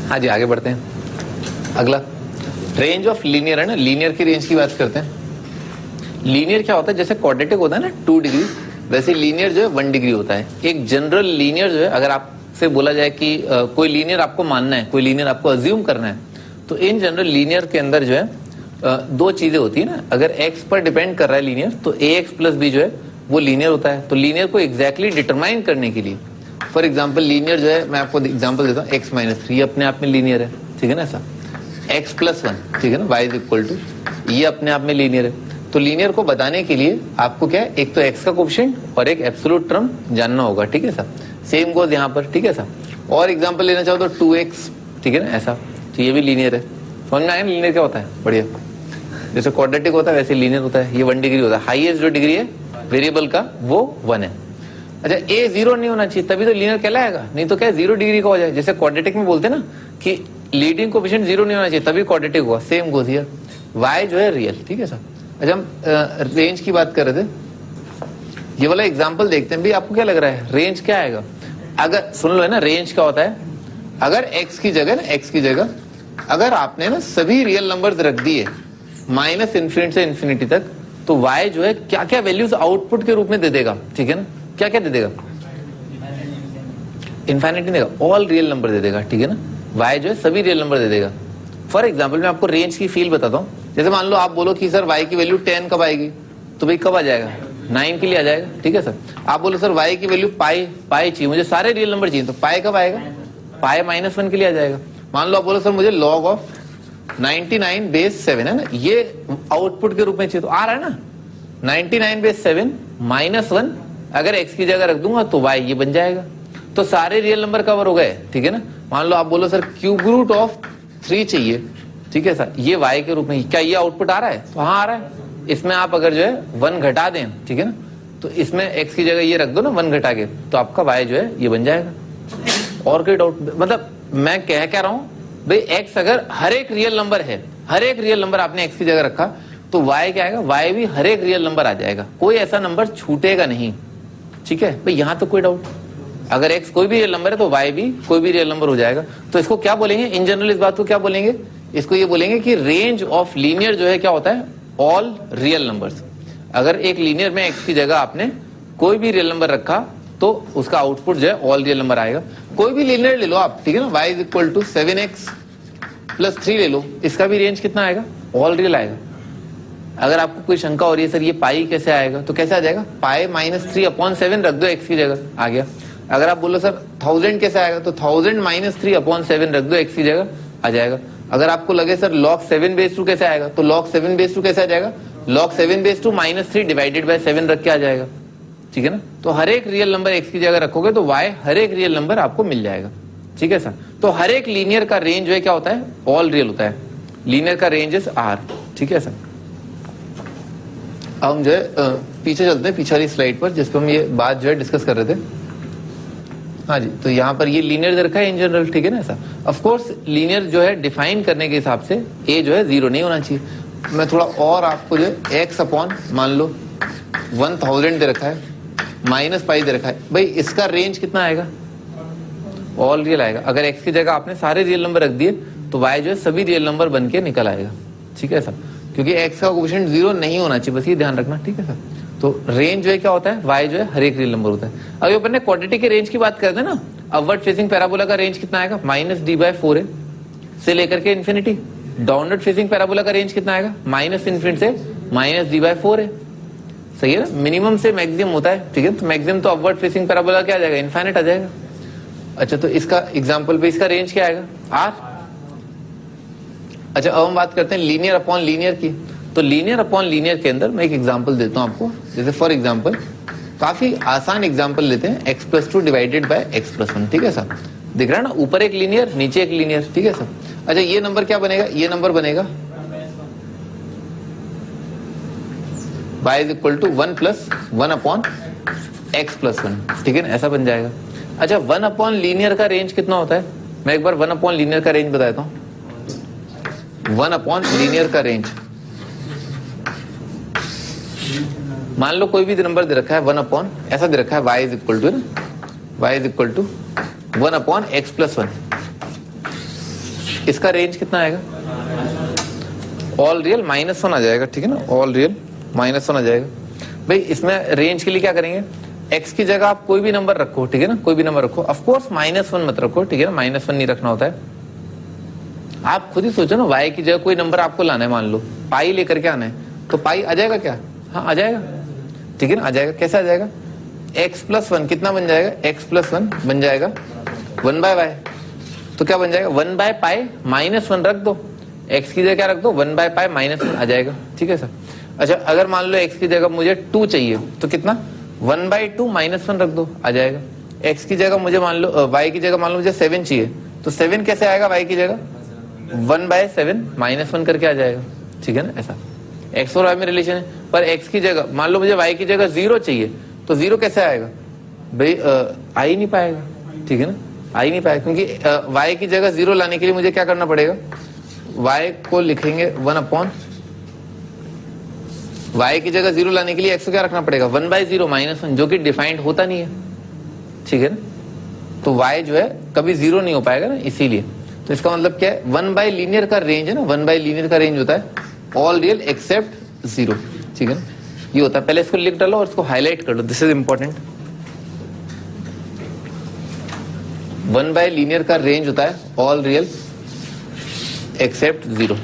हाँ जी आगे बढ़ते हैं। अगला रेंज ऑफ लीनियर है ना, लीनियर की रेंज की बात करते हैं। लीनियर क्या होता है? जैसे क्वाड्रेटिक होता है ना 2 डिग्री, वैसे लीनियर जो है 1 डिग्री होता है। एक जनरल लीनियर जो है, अगर आपसे बोला जाए कि कोई लीनियर आपको मानना है, कोई लीनियर आपको अज्यूम करना है, तो इन जनरल लीनियर के अंदर जो है 2 चीजें होती है ना। अगर x पर डिपेंड कर रहा है लीनियर, तो ax प्लस b जो है वो लीनियर होता है। तो लीनियर को एग्जैक्टली डिटरमाइन करने के लिए, फॉर एग्जाम्पल लीनियर जो है, मैं आपको एग्जाम्पल देता हूँ, x माइनस 3 अपने आप में लीनियर है, ठीक है ना ऐसा। x प्लस 1, ठीक है ना, y इज इक्वल टू, ये अपने आप में लीनियर है। तो लीनियर को बताने के लिए आपको क्या है? एक तो x का कोफिशिएंट और एक एब्सोल्यूट टर्म जानना होगा, ठीक है सर। सेम गोज यहाँ पर, ठीक है सर। और एग्जाम्पल लेना चाहो तो 2x, ठीक है ना ऐसा, तो ये भी लीनियर है। समझ में आया ना लीनियर क्या होता है? बढ़िया। जैसे क्वाड्रेटिक होता है वैसे लीनियर होता है। ये 1 डिग्री होता है, हाईएस्ट जो डिग्री है वेरिएबल का वो 1 है। अच्छा, a 0 नहीं होना चाहिए तभी तो लीनियर कहलाएगा, नहीं तो क्या 0 डिग्री का हो जाए। जैसे क्वाड्रेटिक में बोलते हैं ना कि लीडिंग कोएफिशिएंट 0 नहीं होना चाहिए तभी क्वाड्रेटिक हुआ, सेम गोज हियर। y जो है रियल, ठीक है सर। अच्छा, हम रेंज की बात कर रहे थे। ये वाला एग्जाम्पल देखते हैं, भाई आपको क्या लग रहा है रेंज क्या आएगा? अगर सुन लो है ना, रेंज क्या होता है, अगर x की जगह अगर आपने ना सभी रियल नंबर्स रख दिए माइनस इन्फिनिटी से इन्फिनिटी तक, तो y जो है क्या क्या वैल्यूज आउटपुट के रूप में दे देगा, ठीक है ना? क्या क्या दे देगा? इन्फिनिटी देगा, ऑल रियल नंबर दे देगा, ठीक है ना? y जो है सभी रियल नंबर दे देगा। फॉर एग्जाम्पल मैं आपको रेंज की फील बताता हूँ। जैसे मान लो आप बोलो कि सर y की वैल्यू 10 कब आएगी, तो भाई कब आ जाएगा? 9 के लिए आ जाएगा, ठीक है सर। आप बोलो सर y की वैल्यू पाई चाहिए, मुझे सारे रियल नंबर चाहिए, तो पाई कब आएगा? पाई -1 के लिए आ जाएगा। मान लो आप बोलो सर मुझे log ऑफ 99 बेस 7 है ना, ये आउटपुट के रूप में चाहिए, तो आ रहा है ना 99 बेस 7 -1, अगर x की जगह रख दूंगा तो y ये बन जाएगा। तो सारे रियल नंबर कवर हो गए, ठीक है ना? मान लो आप बोलो सर क्यूब रूट ऑफ 3 चाहिए, ठीक है सर, ये y के रूप में, क्या ये आउटपुट आ रहा है? तो हाँ आ रहा है। इसमें आप अगर जो है 1 घटा दें, ठीक है ना, तो इसमें x की जगह ये रख दो ना 1 घटा के, तो आपका y जो है ये बन जाएगा। और कोई डाउट? मतलब मैं कह रहा हूं भाई x अगर हर एक रियल नंबर है, हर एक रियल नंबर आपने x की जगह रखा, तो y क्या आएगा? y भी हर एक रियल नंबर आ जाएगा, कोई ऐसा नंबर छूटेगा नहीं, ठीक है भाई? यहां तो कोई डाउट? अगर x कोई भी रियल नंबर है तो y भी कोई भी रियल नंबर हो जाएगा। तो इसको क्या बोलेंगे इन जनरल? इस बात को क्या बोलेंगे? इसको ये बोलेंगे कि रेंज ऑफ लीनियर जो है क्या होता है? All real numbers. अगर एक लीनियर में x की जगह आपने कोई भी रियल नंबर रखा, तो उसका आउटपुट जो है ऑल रियल नंबर आएगा। कोई भी लीनियर ले लो आप, ठीक है ना, y is equal to 7x plus 3 ले लो, इसका भी रेंज कितना आएगा? ऑल रियल आएगा। अगर आपको कोई शंका हो रही है सर ये पाई कैसे आएगा, तो कैसे आ जाएगा? पाई -3/7 रख दो x की जगह, आ गया। अगर आप बोलो सर 1000 कैसे आएगा, तो 1000 -3/7 रख दो x की जगह, आ जाएगा। अगर आपको लगे सर log 7/2 कैसे आएगा, तो log 7/2 कैसे आ जाएगा? log 7/2 -3 डिवाइडेड बाय 7 रख के आ जाएगा, ठीक है ना? तो हर एक रियल नंबर x की जगह रखोगे तो y हर एक रियल नंबर आपको मिल जाएगा, ठीक है सर। तो हर एक लीनियर का रेंज जो है क्या होता है? ऑल रियल होता है। लीनियर का रेंज इज r, ठीक है सर। अब हम जो है पीछे चलते हैं, पीछे वाली स्लाइड पर, जिस पर हम ये बात जो है डिस्कस कर रहे थे। हाँ जी, तो यहाँ पर ये लीनियर दे रखा है इन जनरल, ठीक है ना ऐसा। ऑफ कोर्स लीनियर जो है डिफाइन करने के हिसाब से a जो है 0 नहीं होना चाहिए। मैं थोड़ा और आपको जो है x अपॉन मान लो 1000 दे रखा है, -पाई दे रखा है, भाई इसका रेंज कितना आएगा? ऑल रियल आएगा। अगर x की जगह आपने सारे रियल नंबर रख दिए, तो y जो है सभी रियल नंबर बन के निकल आएगा, ठीक है सर। क्योंकि x का कोएफिशिएंट 0 नहीं होना चाहिए, बस ये ध्यान रखना, ठीक है सर। तो रेंज जो है क्या होता है? y जो है हर एक रियल नंबर होता है। अगर अपन ने क्वाड्रेटिक के रेंज की बात करते हैं ना, अपवर्ड फेसिंग पैराबोला का रेंज कितना आएगा? -d/4a से लेकर के इन्फिनिटी। डाउनवर्ड फेसिंग पैराबोला का रेंज कितना आएगा? -∞ से -d/4a। सही है ना? मिनिमम से मैक्सिमम होता है, ठीक है। तो मैक्सिमम तो अपवर्ड फेसिंग पैराबोला क्या आ जाएगा? इनफाइनाइट आ जाएगा। अच्छा, तो इसका एग्जांपल पे इसका रेंज क्या आएगा? r। अच्छा, अब हम बात करते हैं लीनियर अपॉन लीनियर की। तो लीनियर अपॉन लीनियर के अंदर मैं एक एग्जांपल देता हूं आपको। जैसे फॉर एग्जांपल, काफी आसान एग्जांपल लेते हैं, x+2 डिवाइडेड बाय x+1, ठीक है सर। दिख रहा है ना, ऊपर एक लीनियर नीचे एक लीनियर, ठीक है सर। अच्छा, ये नंबर क्या बनेगा? ये नंबर बनेगा y is equal to 1 + 1/x+1, ठीक है ना, ऐसा बन जाएगा। अच्छा, 1 अपॉन लीनियर का रेंज कितना होता है? मैं एक बार 1 अपॉन लीनियर का रेंज बताता हूं। 1 अपॉन लीनियर का रेंज, मान लो कोई भी नंबर दे रखा है 1 अपॉन, ऐसा दे रखा है y is equal to, y is equal to 1/x+1। इसका रेंज कितना आएगा? ऑल रियल -1 आ जाएगा, ठीक है ना, ऑल रियल -1 आ जाएगा। भाई इसमें रेंज के लिए क्या करेंगे? x की जगह आप कोई भी नंबर रखो, ठीक है ना, कोई भी नंबर रखो। ऑफ कोर्स -1 मत रखो, ठीक है ना, -1 नहीं रखना होता है। आप खुद ही सोचो ना, y की जगह कोई नंबर आपको लाना है, मान लो पाई लेकर के आना है, तो पाई आ जाएगा क्या? हाँ आ जाएगा, ठीक है ना, आ जाएगा। कैसे आ जाएगा? x+1 कितना बन जाएगा? x+1 बन जाएगा 1/y। तो क्या बन जाएगा? 1/पाई -1 रख दो, x की जगह क्या रख दो? 1/पाई -1 आ जाएगा, ठीक है सर। अच्छा, अगर मान लो x की जगह मुझे 2 चाहिए, तो कितना? 1/2 -1 रख दो, आ जाएगा। x की जगह मुझे मान लो y की जगह मान लो मुझे 7 चाहिए, तो 7 कैसे आएगा y की जगह? 1/7 -1 करके आ जाएगा, ठीक है ना, ऐसा। x और y में रिलेशन है, पर x की जगह मान लो मुझे y की जगह 0 चाहिए, तो 0 कैसे आएगा? भाई आ ही नहीं पाएगा, ठीक है ना, आ ही नहीं पाएगा। क्योंकि y की जगह 0 लाने के लिए मुझे क्या करना पड़ेगा? y को लिखेंगे 1 अपॉन y की जगह 0 लाने के लिए x को क्या रखना पड़ेगा 1/0 -1, जो कि डिफाइंड होता नहीं है, ठीक है ना। तो y जो है कभी 0 नहीं हो पाएगा ना, इसीलिए। तो इसका मतलब क्या है, 1 लीनियर का रेंज है ना, 1 लीनियर का रेंज होता है ऑल रियल एक्सेप्ट 0, ठीक है ना। ये होता है, पहले इसको लिख डालो और इसको हाईलाइट कर लो, दिस इज इंपॉर्टेंट। 1 लीनियर का रेंज होता है ऑल रियल एक्सेप्ट 0।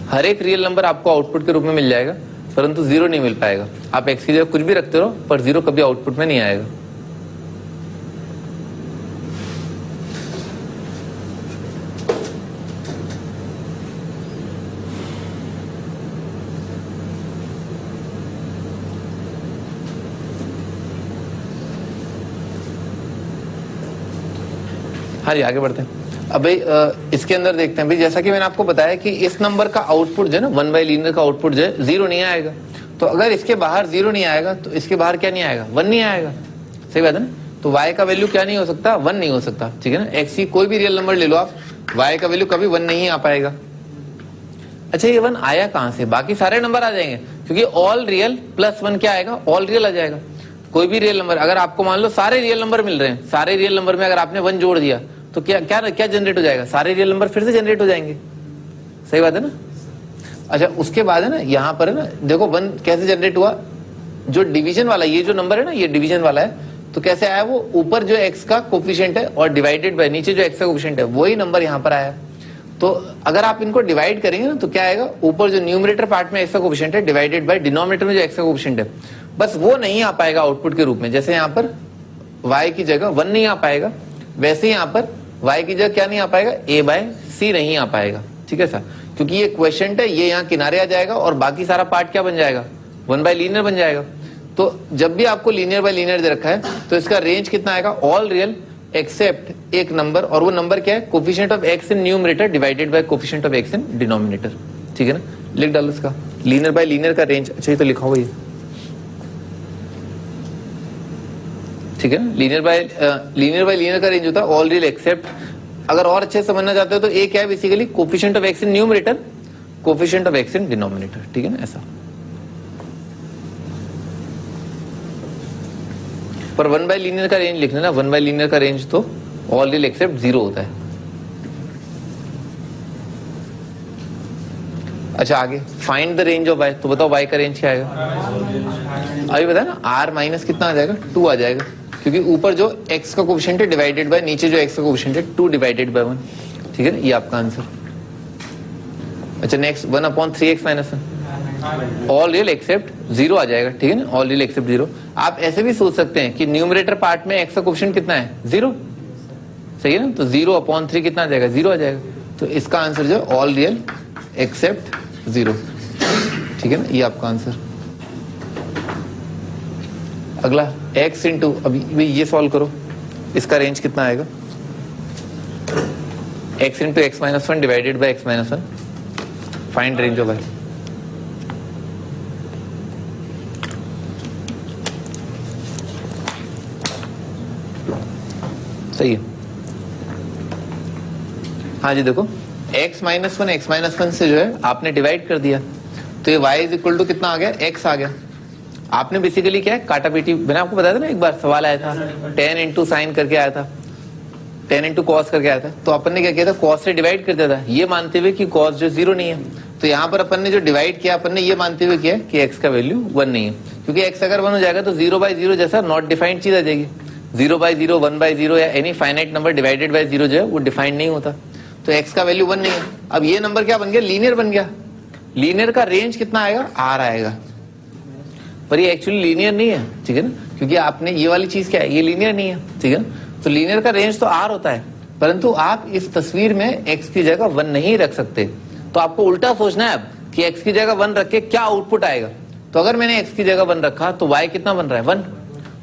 हर एक रियल नंबर आपको आउटपुट के रूप में मिल जाएगा, परंतु 0 नहीं मिल पाएगा। आप x की जगह कुछ भी रखते रहो, पर 0 कभी आउटपुट में नहीं आएगा। हाँ जी, आगे बढ़ते हैं। अब भाई इसके अंदर देखते हैं भाई, जैसा कि मैंने आपको बताया कि इस नंबर का आउटपुट जो है ना, 1 लीनियर का आउटपुट जो है 0 नहीं आएगा। तो अगर इसके बाहर 0 नहीं आएगा तो इसके बाहर क्या नहीं आएगा, 1 नहीं आएगा। सही बात है ना। तो y का वैल्यू क्या नहीं हो सकता, 1 नहीं हो सकता, ठीक है ना। x की कोई भी रियल नंबर ले लो आप, y का वैल्यू कभी 1 नहीं आ पाएगा। अच्छा, ये 1 आया कहां से, बाकी सारे नंबर आ जाएंगे, क्योंकि ऑल रियल प्लस 1 क्या आएगा, ऑल रियल आ जाएगा। कोई भी रियल नंबर, अगर आपको मान लो सारे रियल नंबर मिल रहे हैं, सारे रियल नंबर में अगर आपने 1 जोड़ दिया तो क्या क्या क्या जनरेट हो जाएगा, सारे रियल नंबर फिर से जनरेट हो जाएंगे। सही बात है ना। अच्छा, उसके बाद है ना, यहाँ पर है ना, देखो 1 कैसे जनरेट हुआ, जो डिवीजन वाला ये जो नंबर है ना, ये डिवीजन वाला है, तो कैसे आया, वो ऊपर जो x का कोफिशिएंट है और डिवाइडेड बाय नीचे जो x का कोफिशिएंट है, वही नंबर यहाँ पर आया। तो अगर आप इनको डिवाइड करेंगे ना तो क्या आएगा, ऊपर जो न्यूमरेटर पार्ट में x का कोफिशिएंट है डिवाइडेड बाय डिनोमिनेटर में जो x का कोफिशिएंट है, बस वो नहीं आ पाएगा आउटपुट के रूप में। जैसे यहाँ पर y की जगह 1 नहीं आ पाएगा, वैसे यहाँ पर y की जगह क्या नहीं आ पाएगा, a/c नहीं आ पाएगा, ठीक है सर। क्योंकि ये क्वेश्चन है, ये यहाँ किनारे आ जाएगा और बाकी सारा पार्ट क्या बन जाएगा, 1 लीनियर बन जाएगा। तो जब भी आपको लीनियर बाय लीनियर दे रखा है तो इसका रेंज कितना आएगा, ऑल रियल एक्सेप्ट एक नंबर, और वो नंबर क्या है, coefficient of x in numerator divided by coefficient of x in denominator, ठीक है ना। लिख डालो इसका लीनियर बाय लीनियर का रेंज। अच्छा, ये तो लिखा हुआ है, ठीक है ना। लीनियर बाय लीनियर का रेंज होता है ऑल रियल एक्सेप्ट, अगर और अच्छे से समझना चाहते हो तो ए क्या है, basically coefficient of x in numerator, coefficient of x in denominator, ठीक है ना, ऐसा। पर 1 लीनियर का रेंज लिखना ना, 1 लीनियर का रेंज तो ऑल रियल एक्सेप्ट 0 होता है। अच्छा, आगे find the range of y, तो बताओ y का रेंज क्या आएगा, अभी बताया ना, r माइनस कितना आ जाएगा, 2 आ जाएगा, क्योंकि ऊपर जो x का कोफिशिएंट है डिवाइडेड बाय नीचे जो x का कोफिशिएंट है 2 डिवाइडेड बाय 1, ठीक है ना, ये आपका आंसर। अच्छा, next 1/3x - 1 all real except 0 आ जाएगा, ठीक है ना, ऑल रियल एक्सेप्ट 0। आप ऐसे भी सोच सकते हैं कि न्यूमरेटर पार्ट में x का कोफिशिएंट कितना है, 0, सही है ना, तो 0/3 कितना आ जाएगा, 0 आ जाएगा। तो इसका आंसर जो ऑल रियल एक्सेप्ट 0, ठीक है ना, ये आपका आंसर। अगला x इंटू, अभी ये सॉल्व करो, इसका रेंज कितना आएगा, x into x - 1 divided by x - 1, find range of y। सही है। हाँ जी, देखो x - 1 से जो है आपने डिवाइड कर दिया, तो ये y इज इक्वल टू कितना आ गया, x आ गया। आपने बेसिकली क्या है, काटा पीटी, मैंने आपको बताया था ना, एक बार सवाल आया था, tan इंटू साइन करके आया था, tan इंटू कॉस करके आया था। तो अपन ने क्या किया था, कॉस से डिवाइड कर दिया था, ये मानते हुए कि कॉस जो 0 नहीं है। तो यहाँ पर अपन ने जो डिवाइड किया, अपन ने ये मानते हुए किया कि x का वैल्यू 1 नहीं है, क्योंकि x अगर 1 हो जाएगा तो 0/0 जैसा नॉट डिफाइंड चीज आ जाएगी। 0/0, 1/0 या any finite number divided by 0 जो है वो डिफाइंड नहीं होता। तो x का वैल्यू 1 नहीं है। अब ये नंबर क्या बन गया, लीनियर बन गया। लीनियर का रेंज कितना आएगा, r आएगा, पर ये एक्चुअली लीनियर नहीं है, ठीक है ना, क्योंकि आपने ये वाली चीज क्या है, ये लीनियर नहीं है, ठीक है ना। तो लीनियर का रेंज तो r होता है, परंतु आप इस तस्वीर में x की जगह 1 नहीं रख सकते। तो आपको उल्टा सोचना है अब कि x की जगह 1 रख के क्या आउटपुट आएगा। तो अगर मैंने x की जगह 1 रखा तो y कितना बन रहा है, 1,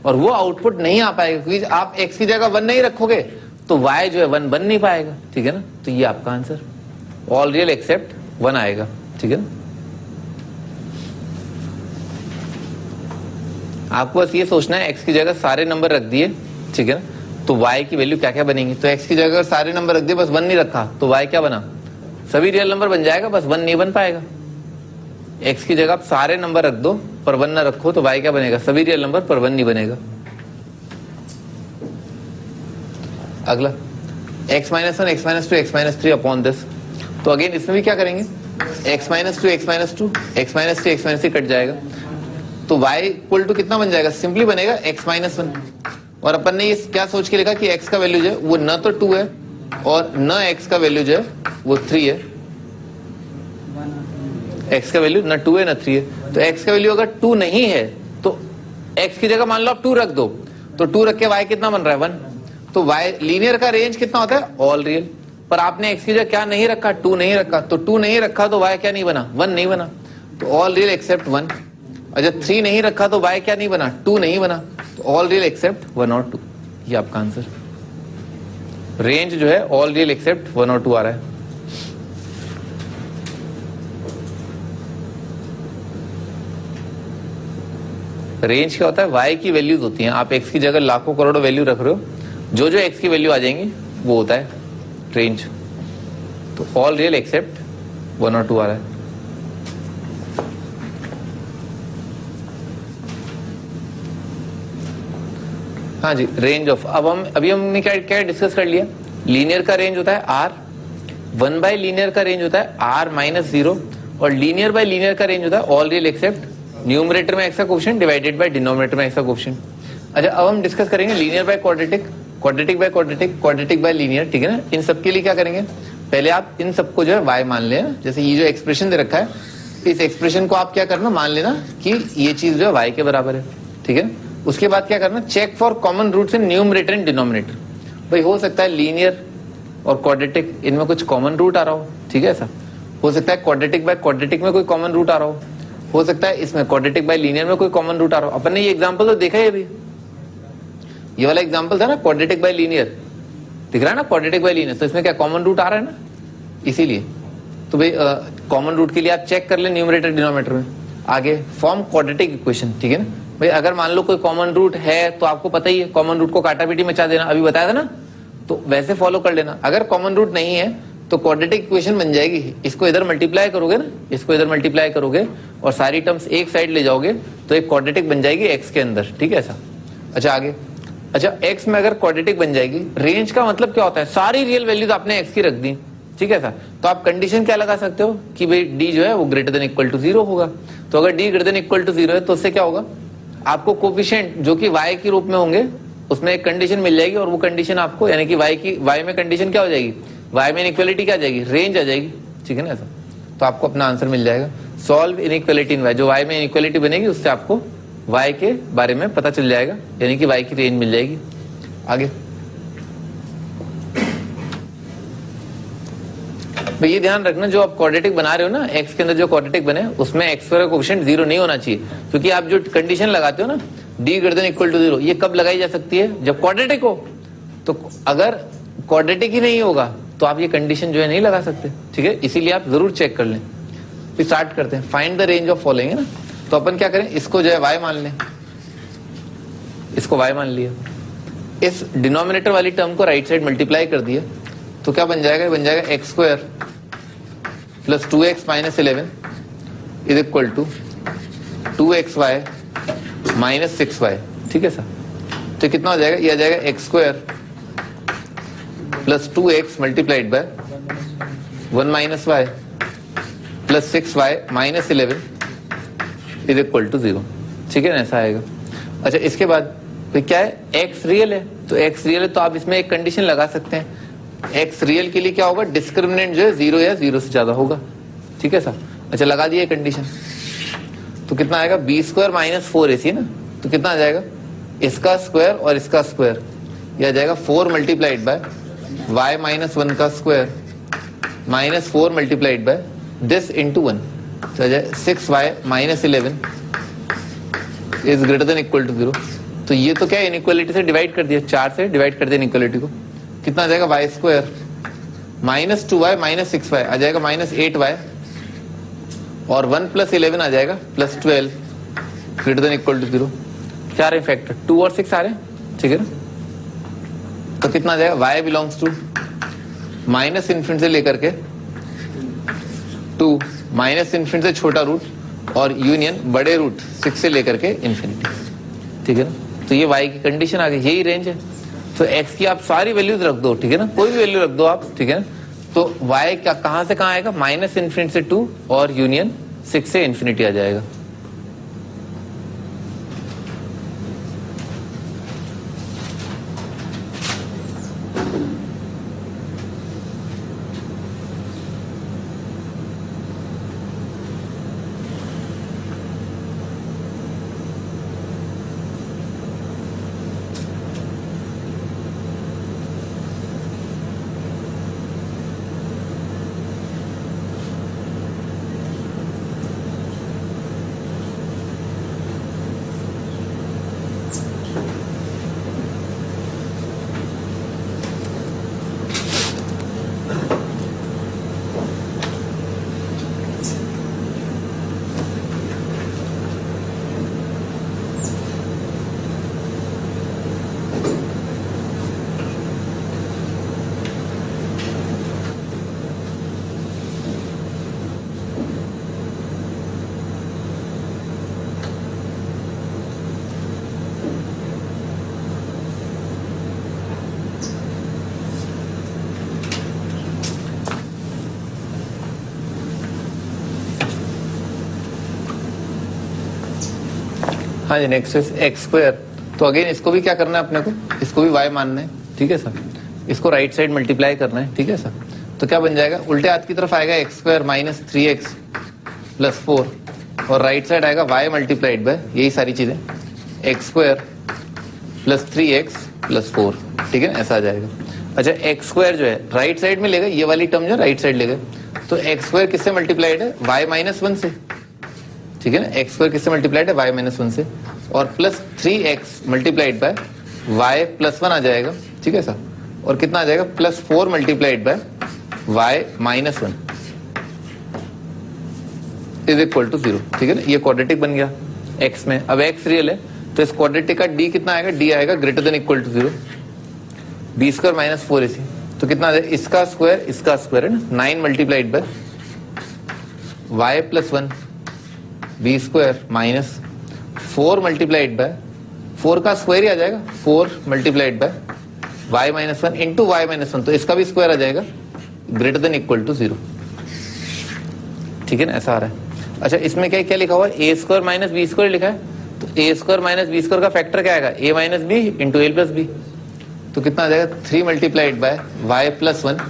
और वो आउटपुट नहीं आ पाएगा, क्योंकि आप x की जगह 1 नहीं रखोगे तो y जो है 1 बन नहीं पाएगा, ठीक है ना। तो ये आपका आंसर ऑल रियल एक्सेप्ट 1 आएगा, ठीक है ना। आपको बस ये सोचना है, x की जगह सारे नंबर रख दिए, ठीक है ना, तो y की वैल्यू क्या क्या बनेगी। तो x की जगह सारे नंबर रख दिए, बस 1 नहीं रखा, तो y क्या बना, सभी रियल नंबर बन जाएगा, बस 1 नहीं बन पाएगा। x की जगह आप सारे नंबर रख दो पर 1 ना रखो तो y क्या बनेगा, सभी रियल नंबर पर 1 नहीं बनेगा। अगला x minus 1 x minus 2 x minus 3 upon this. तो अगेन इसमें भी क्या करेंगे, x minus 2 x minus 2 x minus 3 x minus 3 cut जाएगा तो y इक्वल टू कितना बन जाएगा, सिंपली बनेगा x माइनस 1। और अपन ने ये क्या सोच के लिखा कि x का वैल्यू जो है वो न तो 2 है और न x का वैल्यू जो है वो 3 है। x का वैल्यू न 2 है न 3 है, तो x का वैल्यू अगर 2 नहीं है तो x की जगह मान लो आप 2 रख दो, तो 2 रख के y कितना बन रहा है 1। तो y लीनियर का रेंज कितना होता है, ऑल रियल। पर आपने x की जगह क्या नहीं रखा, 2 नहीं रखा, तो 2 नहीं रखा तो y क्या नहीं बना, 1 नहीं बना, तो ऑल रियल एक्सेप्ट 1। और जब 3 नहीं रखा तो y क्या नहीं बना, 2 नहीं बना, तो ऑल रियल एक्सेप्ट 1 और 2। ये आपका आंसर, रेंज जो है ऑल रियल एक्सेप्ट 1 और 2 आ रहा है। रेंज क्या होता है, y की वैल्यूज होती हैं, आप x की जगह लाखों करोड़ों वैल्यू रख रहे हो, जो जो x की वैल्यू आ जाएंगी वो होता है रेंज। तो ऑल रियल एक्सेप्ट 1 और 2 आ रहा है। हाँ जी, रेंज ऑफ, अब हमने क्या डिस्कस कर लिया, लीनियर का रेंज होता है r, 1 बाय लीनियर का रेंज होता है r माइनस 0, और लीनियर बाय लीनियर का रेंज होता है ऑल रियल एक्सेप्ट न्यूमरेटर में x का कोएफिशिएंट डिवाइडेड बाय डिनोमिनेटर में x का कोएफिशिएंट। अच्छा, अब हम डिस्कस करेंगे linear by quadratic, quadratic by quadratic, quadratic bye linear, ठीक है ना। इन सब के लिए क्या करेंगे, पहले आप इन सबको जो है y मान लेना। जैसे ये जो एक्सप्रेशन दे रखा है, इस एक्सप्रेशन को आप क्या करना, मान लेना कि ये चीज जो है y के बराबर है, ठीक है। उसके बाद क्या करना, check for common roots in numerator and denominator. भाई हो सकता है लीनियर और क्वाड्रेटिक इनमें कुछ कॉमन रूट आ रहा हो, ठीक है, ऐसा हो सकता है। क्वाड्रेटिक बाय क्वाड्रेटिक में कोई कॉमन रूट आ रहा हो सकता है इसमें क्वाड्रेटिक बाय लीनियर में कोई कॉमन रूट आ रहा हो। अपन ने ये एग्जांपल तो देखा है अभी, ये वाला एग्जांपल था ना क्वाड्रेटिक बाय लीनियर, दिख रहा है ना क्वाड्रेटिक बाय लीनियर, तो इसमें क्या कॉमन रूट आ रहा है ना, इसीलिए। तो भाई कॉमन रूट के लिए आप चेक कर ले न्यूमरेटर डिनोमिनेटर में। आगे फॉर्म क्वाड्रेटिक इक्वेशन, ठीक है ना। भाई अगर मान लो कोई कॉमन रूट है तो आपको पता ही है, कॉमन रूट को काटा पीटी मचा देना, अभी बताया था ना, तो वैसे फॉलो कर लेना। अगर कॉमन रूट नहीं है तो क्वाड्रेटिक इक्वेशन बन जाएगी, इसको इधर मल्टीप्लाई करोगे ना, इसको इधर मल्टीप्लाई करोगे और सारी टर्म्स एक साइड ले जाओगे तो एक क्वाड्रेटिक बन जाएगी x के अंदर, ठीक है ऐसा। अच्छा आगे, अच्छा x में अगर क्वाड्रेटिक बन जाएगी, रेंज का मतलब क्या होता है, सारी रियल वैल्यूज आपने x की रख दी, ठीक है ऐसा। तो आप कंडीशन क्या लगा सकते हो कि भाई d जो है वो ग्रेटर देन इक्वल टू 0 होगा। तो अगर d greater than equal to 0 है तो उससे क्या होगा, आपको कोफिशिएंट जो कि y के रूप में होंगे उसमें एक कंडीशन मिल जाएगी, और वो कंडीशन आपको यानी कि y में कंडीशन क्या हो जाएगी, y में इनइक्वालिटी क्या आ जाएगी, रेंज आ जाएगी, ठीक है ना ऐसा। तो आपको अपना आंसर मिल जाएगा, सॉल्व इनइक्वालिटी इन y। जो y में इनइक्वालिटी बनेगी उससे आपको y के बारे में पता चल जाएगा, यानी कि y की रेंज मिल जाएगी। आगे भाई ये ध्यान रखना, जो आप क्वाड्रेटिक बना रहे हो ना, x के अंदर जो क्वाड्रेटिक बने उसमें x का कोएफिशिएंट 0 नहीं होना चाहिए, क्योंकि आप जो कंडीशन लगाते हो ना d greater than equal to 0, ये कब लगाई जा सकती है, जब क्वाड्रेटिक हो। तो अगर क्वाड्रेटिक ही नहीं होगा तो आप ये कंडीशन जो है नहीं लगा सकते, ठीक है, इसीलिए आप जरूर चेक कर लें। फिर स्टार्ट करते हैं, find the range of following, है ना। तो अपन क्या करें, इसको जो है y मान लें, इसको y मान लिया, इस डिनोमिनेटर वाली टर्म को राइट साइड मल्टीप्लाई कर दिया, तो क्या बन जाएगा, बन जाएगा x square plus 2x minus 11 is equal to 2xy minus 6y, ठीक है सर। तो कितना हो जाएगा, ये आ जाएगा x square plus 2x multiplied by 1 minus y plus 6y minus 11 is equal to 0, ठीक है ना, ऐसा आएगा। अच्छा इसके बाद तो क्या है, x रियल है, तो x रियल है तो आप इसमें एक कंडीशन लगा सकते हैं, x रियल के लिए क्या होगा, डिस्क्रिमिनेंट जो है 0 या 0 से ज्यादा होगा, ठीक है सर। अच्छा लगा दिए कंडीशन, तो कितना आएगा, b स्क्वायर माइनस 4ac है ना, तो कितना आ जाएगा, इसका स्क्वायर और इसका स्क्वायर, यह आ जाएगा 4 मल्टीप्लाइड बाय y माइनस 1 का square minus 4 multiplied by this into 1, तो आ जाए 6y minus 11 is greater than equal to 0। तो ये तो क्या है, इनइक्वालिटी से डिवाइड कर दिया, 4 से डिवाइड कर दिया इनइक्वालिटी को, कितना आ जाएगा, y square minus 2y minus 6y आ जाएगा माइनस 8y, और 1 प्लस 11 आ जाएगा plus 12 greater than equal to 0। क्या रहे फैक्टर, 2 और 6 आ रहे हैं, ठीक है ना। तो कितना आ जाएगा, y belongs to minus infinity से लेकर के 2 माइनस इन्फिनिटी से छोटा रूट और यूनियन बड़े रूट 6 से लेकर के इन्फिनिटी, ठीक है ना। तो ये y की कंडीशन आ गई, यही रेंज है। तो x की आप सारी वैल्यूज रख दो, ठीक है ना, कोई भी वैल्यू रख दो आप, ठीक है ना। तो y क्या कहां से कहां आएगा, माइनस इन्फिनिटी से 2 और यूनियन 6 से इन्फिनिटी आ जाएगा। हाँ जी, नेक्स्ट इज एक्स स्क्वायर। तो अगेन इसको भी क्या करना है अपने को, इसको भी y मानना है, ठीक है सर। इसको राइट साइड मल्टीप्लाई करना है, ठीक है सर। तो क्या बन जाएगा, उल्टे हाथ की तरफ आएगा x square minus 3x plus 4 और राइट साइड आएगा y मल्टीप्लाइड बाय यही सारी चीजें x square plus 3x plus 4, ठीक है, ऐसा आ जाएगा। अच्छा, एक्स स्क्वायर जो है राइट साइड में लेगा, ये वाली टर्म जो राइट साइड लेगा, तो एक्स स्क्वायर किससे मल्टीप्लाइड है, y माइनस 1 से, ठीक है ना। एक्स स्क्वायर किससे मल्टीप्लाइड है, y माइनस 1 से, और plus 3x multiplied by y plus 1 आ जाएगा, ठीक है सर। और कितना आ जाएगा, plus 4 multiplied by y minus 1 is equal to 0, ठीक है ना। ये क्वाड्रेटिक बन गया x में। अब x रियल है तो इस क्वाड्रेटिक का d कितना आएगा, d आएगा greater than equal to 0, b square minus 4ac। तो कितना आ जाएगा, इसका स्क्वायर है ना, 9 multiplied by y plus 1 b square minus 4 multiplied by 4 का स्क्वायर ही आ जाएगा, 4 multiplied by y minus 1 into y minus 1, तो इसका भी स्क्वायर आ जाएगा ग्रेटर देन इक्वल टू 0, ठीक है ना, ऐसा आ रहा है। अच्छा, इसमें क्या क्या लिखा हुआ है, a square minus b square लिखा है। तो a square minus b square का फैक्टर क्या आएगा, a minus b into a plus b. तो कितना आ जाएगा, 3 multiplied by y plus 1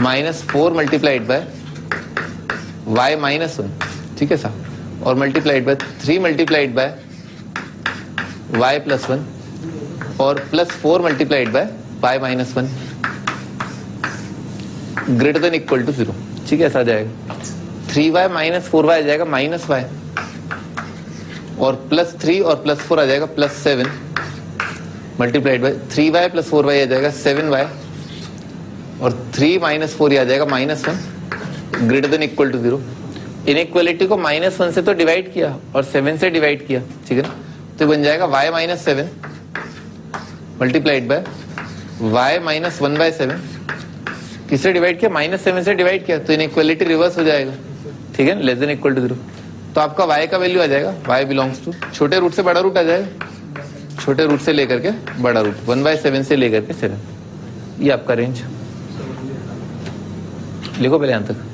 minus 4 multiplied by y minus 1, ठीक है सर, और multiplied by 3 multiplied by y plus 1 और plus 4 multiplied by y minus 1 greater than equal to 0, ठीक है, ऐसा आ जाएगा। 3y माइनस 4y आ जाएगा माइनस y, और प्लस 3 और प्लस 4 आ जाएगा plus 7 multiplied by 3y plus 4y आ जाएगा 7y, और 3 माइनस 4 आ जाएगा minus 1 greater than equal to 0। Inequality को माइनस 1 से तो डिवाइड किया और 7 से डिवाइड किया, ठीक है ना। तो बन जाएगा y minus 7 multiplied by y minus 1 by 7, किससे डिवाइड किया, माइनस 7 से डिवाइड किया, तो इनइक्वालिटी रिवर्स हो जाएगा, ठीक है, लेस देन इक्वल टू 0। तो आपका y का वैल्यू आ जाएगा, y बिलोंग्स टू छोटे रूट से बड़ा रूट आ जाएगा, छोटे रूट से लेकर के बड़ा रूट 1/7 से लेकर के 7, ये आपका रेंज। लिखो पहले यहां तक।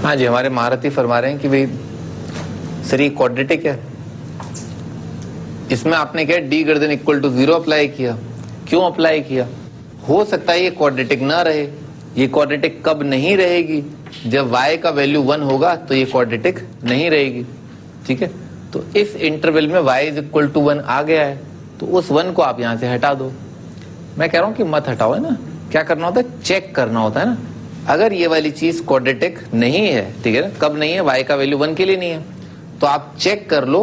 हाँ जी, हमारे महारथी फरमा रहे हैं कि भाई सर ये क्वाड्रेटिक है, इसमें आपने क्या d greater than equal to 0 apply किया। क्यों अप्लाई किया? हो सकता है ये क्वाड्रेटिक ना रहे। ये क्वाड्रेटिक कब नहीं रहेगी? जब y का वैल्यू 1 होगा तो ये क्वाड्रेटिक नहीं रहेगी। ठीक है, तो इस इंटरवल में y इज इक्वल टू 1 आ गया है, तो उस 1 को आप यहां से हटा दो। मैं कह रहा हूं कि मत हटाओ, है ना। क्या करना होता है? चेक करना होता है ना। अगर ये वाली चीज क्वाड्रेटिक नहीं है, ठीक है ना, कब नहीं है? y का वैल्यू 1 के लिए नहीं है, तो आप चेक कर लो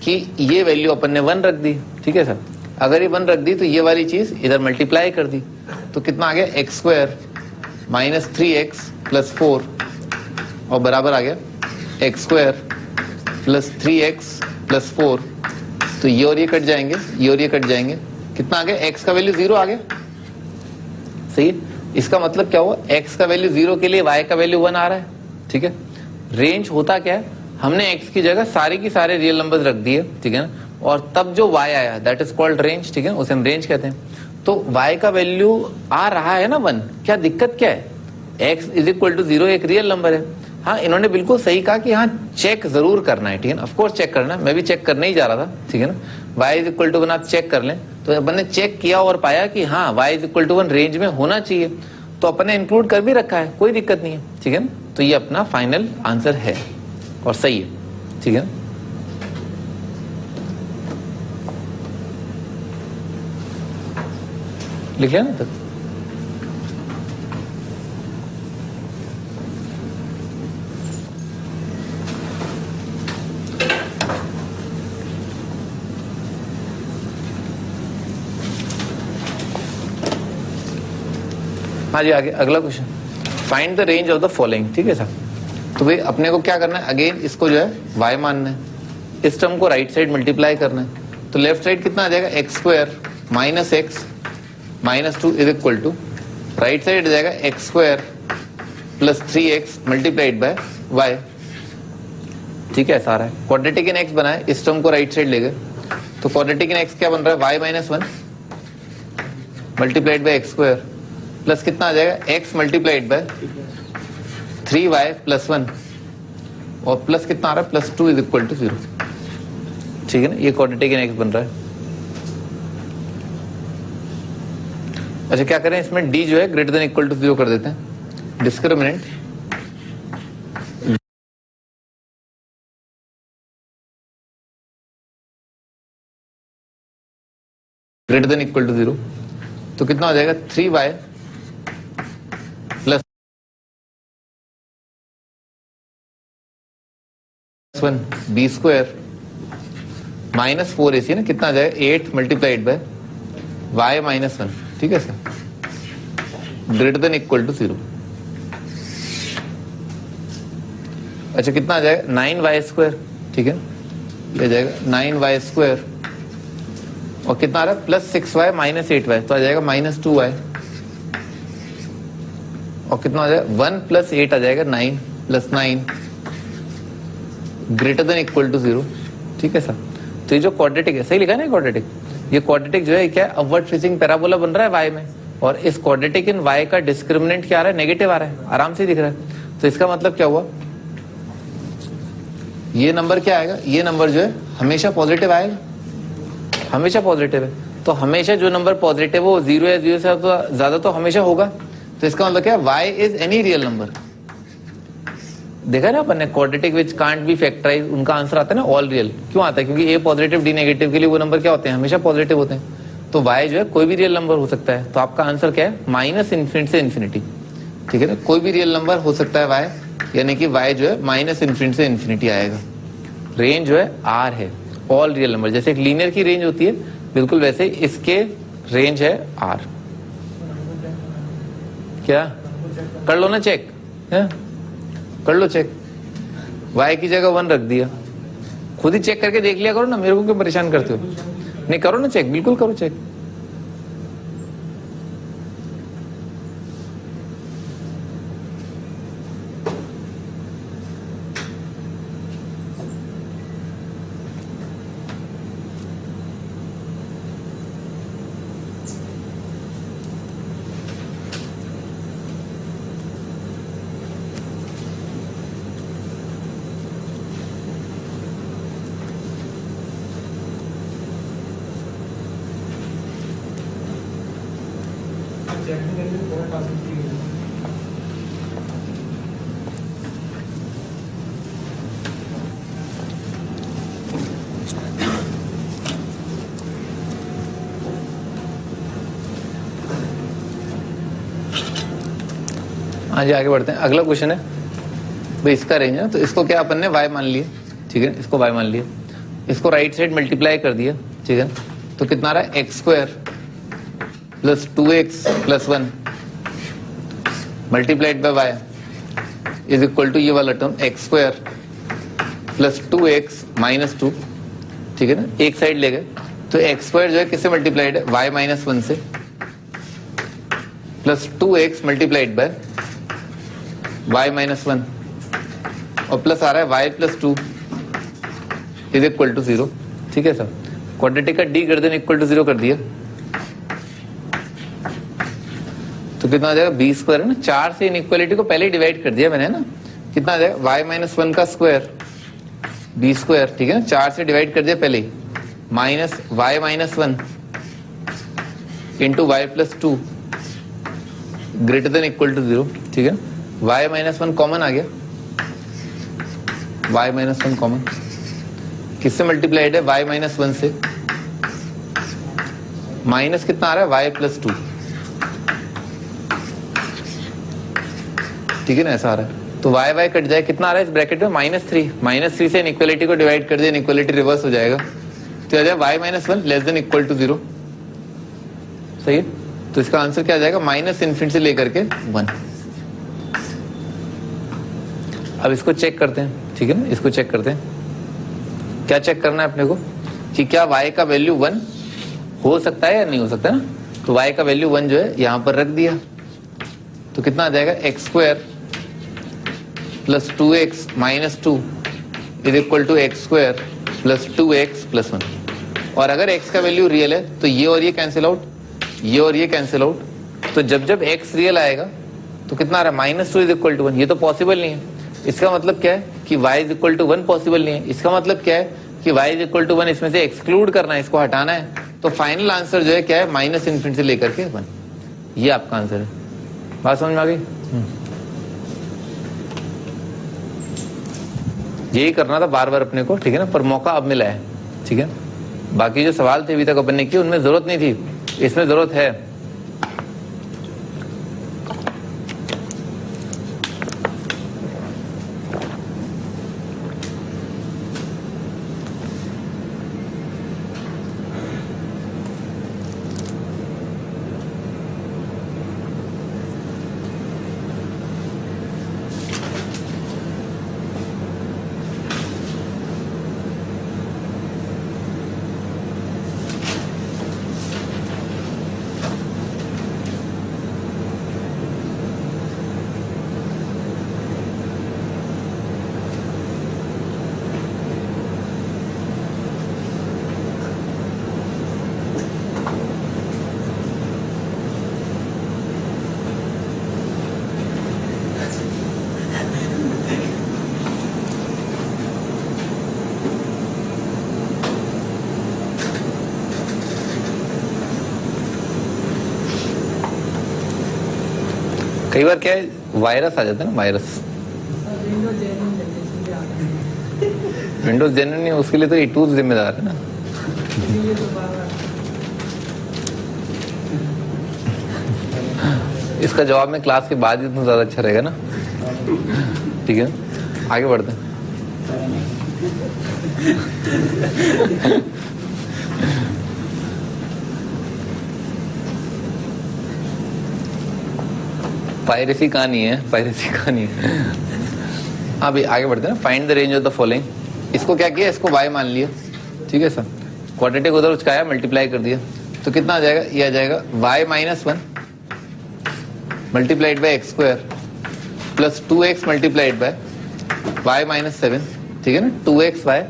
कि ये वैल्यू अपन ने 1 रख दी। ठीक है सर, अगर ये 1 रख दी तो ये वाली चीज इधर मल्टीप्लाई कर दी, तो कितना आ गया? x square minus 3x plus 4 और बराबर आ गया x square plus 3x plus 4। तो ये और ये कट जाएंगे, ये और ये कट जाएंगे। कितना आ गया? x का वैल्यू 0 आ गया। सही है। इसका मतलब क्या हुआ? x का वैल्यू 0 के लिए y का वैल्यू 1 आ रहा है। ठीक है, रेंज होता क्या है? हमने x की जगह सारे की सारे रियल नंबर्स रख दिए, ठीक है ना, और तब जो y आया दैट इज कॉल्ड रेंज। ठीक है, उसे हम रेंज कहते हैं। तो y का वैल्यू आ रहा है ना 1, क्या दिक्कत क्या है? x इज इक्वल टू 0 एक रियल नंबर है। हाँ, इन्होंने बिल्कुल सही कहा कि हाँ चेक जरूर करना है। ठीक है ना, ऑफकोर्स चेक करना है, मैं भी चेक करने ही जा रहा था। ठीक है ना, y इज इक्वल टू 1 आप चेक कर लें। तो अपन ने चेक किया और पाया कि हाँ y is equal to 1 range में होना चाहिए, तो अपन ने इंक्लूड कर भी रखा है, कोई दिक्कत नहीं है। ठीक है ना, तो ये अपना फाइनल आंसर है और सही है। ठीक है, लिख लिया ना तक? हाँ जी, आगे अगला question, find the range of the following. ठीक है सर, तो भाई अपने को क्या करना है? अगेन इसको जो है y मानना है, इस टर्म को राइट साइड मल्टीप्लाई करना है। तो लेफ्ट साइड कितना आ जाएगा? x square minus x minus 2 is equal to, right side आ जाएगा x square plus 3x multiplied by y। ठीक है, सारा है क्वाड्रेटिक इन x बना है, इस टर्म को राइट साइड ले गए, तो क्वाड्रेटिक इन x क्या बन रहा है? y minus 1 multiplied bye x square plus कितना आ जाएगा? x multiplied by 3y plus 1 और प्लस कितना आ रहा है? Plus 2 is equal to 0। ठीक है ना, ये क्वाड्रेटिक इन x बन रहा है। अच्छा, क्या करें इसमें? d जो है ग्रेटर देन इक्वल टू 0 कर देते हैं। Discriminant greater than equal to 0, तो कितना हो जाएगा? 3y plus 1 b square minus 4ac ना, कितना आ जाएगा? 8 मल्टीप्लाइड बाय y माइनस 1। ठीक है sir, greater than equal to 0। अच्छा, कितना आ जाएगा? 9y square. ठीक है, ये जाएगा 9y स्क्वायर और कितना आ रहा है? प्लस 6y माइनस 8y, तो आ जाएगा माइनस 2y और कितना आ जाएगा? 1 प्लस 8 आ जाएगा 9 plus 9 greater than equal to 0। ठीक है सर, तो ये जो क्वाड्रेटिक है, सही लिखा है ना क्वाड्रेटिक, ये क्वाड्रेटिक जो है क्या है? अपवर्ड फेसिंग पैराबोला बन रहा है y में, और इस क्वाड्रेटिक इन y का डिस्क्रिमिनेंट क्या आ रहा है? नेगेटिव आ रहा है, आराम से दिख रहा है। तो इसका मतलब क्या हुआ? ये नंबर क्या आएगा? ये नंबर जो है हमेशा पॉजिटिव आएगा, हमेशा पॉजिटिव है। तो हमेशा जो नंबर पॉजिटिव हो 0 या 0 से तो ज्यादा तो हमेशा होगा। तो इसका मतलब क्या है? y is any real number. देखा ना अपन ने, quadratic which can't be factorize, उनका आंसर आता है ना ऑल रियल। क्यों आता है? क्योंकि a पॉजिटिव d नेगेटिव के लिए वो नंबर क्या होते हैं? हमेशा पॉजिटिव होते हैं। तो y जो है कोई भी रियल नंबर हो सकता है। तो आपका आंसर क्या है? माइनस इन्फिनिटी से इन्फिनिटी। ठीक है ना, कोई भी रियल नंबर हो सकता है y, यानी कि y जो है माइनस इन्फिनिटी से इन्फिनिटी आएगा। रेंज जो है r है, ऑल रियल नंबर। जैसे एक लीनियर की रेंज होती है, बिल्कुल वैसे इसके रेंज है r। क्या कर लो ना चेक है? कर लो चेक, y की जगह 1 रख दिया, खुद ही चेक करके देख लिया करो ना, मेरे को क्यों परेशान करते हो? नहीं, करो ना चेक, बिल्कुल करो चेक। हटा सकती है। हाँ जी, आगे बढ़ते हैं। अगला क्वेश्चन है भाई, इसका रेंज है तो इसको क्या अपन ने y मान लिया, ठीक है, इसको y मान लिया, इसको राइट साइड मल्टीप्लाई कर दिया, ठीक है, तो कितना आ रहा है x square plus 2x plus 1 multiplied by y is equal to ये वाला term x square plus 2x minus 2, ठीक है ना, एक साइड ले गए तो एक्स स्क्वायर जो है किससे मल्टीप्लाइड है, y माइनस 1 से, plus 2x multiplied by y minus 1 और प्लस आ रहा है y plus 2 is equal to 0, ठीक है सर। क्वाड्रेटिक का डी कर देना इक्वल टू 0 कर दिया तो कितना आ जाएगा बी स्क्वायर है ना, 4 से इनइक्वालिटी को पहले ही डिवाइड कर दिया मैंने ना, कितना आ जाएगा y माइनस 1 का स्क्वायर बी स्क्वायर, ठीक है ना, 4 से डिवाइड कर दिया पहले ही, minus y minus 1 into y plus 2 greater than equal to 0, ठीक है। y माइनस 1 कॉमन आ गया, y माइनस 1 कॉमन किससे मल्टीप्लाइड है, y माइनस 1 से, माइनस कितना आ रहा है y प्लस 2, ठीक है ना, ऐसा आ रहा है तो y y कट जाए, कितना आ रहा है इस ब्रैकेट में -3 से इनइक्वालिटी को डिवाइड कर दिया, इनइक्वालिटी रिवर्स हो जाएगा तो आ जाए y minus 1 less than equal to 0, सही है। तो इसका आंसर क्या आ जाएगा, माइनस इन्फिनिटी से लेकर के 1। अब इसको चेक करते हैं, ठीक है ना, इसको चेक करते हैं। क्या चेक करना है अपने को कि क्या y का वैल्यू 1 हो सकता है या नहीं हो सकता ना, तो y का वैल्यू 1 जो है यहां पर रख दिया तो कितना आ जाएगा x square plus 2x minus 2 is equal to x square plus 2x plus 1। और अगर x का वैल्यू रियल है तो ये और ये कैंसिल आउट, ये और ये कैंसिल आउट, तो जब जब x रियल आएगा तो कितना आ रहा है -2 इज इक्वल टू 1, ये तो पॉसिबल नहीं है। इसका मतलब क्या है कि y is equal to 1 possible नहीं है। इसका मतलब क्या है कि y इज इक्वल टू 1 इसमें से एक्सक्लूड करना है, इसको हटाना है, तो फाइनल आंसर जो है क्या है, माइनस इन्फिनिटी से लेकर के 1, ये आपका आंसर है। बात समझ में आ गई? यही करना था बार बार अपने को, ठीक है ना, पर मौका अब मिला है, ठीक है। बाकी जो सवाल थे अभी तक अपन ने किए उनमें जरूरत नहीं थी, इसमें जरूरत है। कई बार क्या है, वायरस आ जाता है ना, वायरस। विंडोज जेन्युइन नहीं, उसके लिए तो E2 जिम्मेदार है ना। इसका जवाब में क्लास के बाद ही तो ज्यादा अच्छा रहेगा ना, ठीक है। आगे बढ़ते हैं। पायरेसी कहानी है, पायरेसी कहानी है। अभी आगे बढ़ते हैं ना। Find the range of the following. इसको क्या किया, इसको y मान लिया, ठीक है सर। क्वाड्रेटिक उधर उचकाया, मल्टीप्लाई कर दिया तो कितना आ जाएगा, ये आ जाएगा y minus 1 multiplied by x square plus 2x multiplied by y minus 7, ठीक है ना, 2xy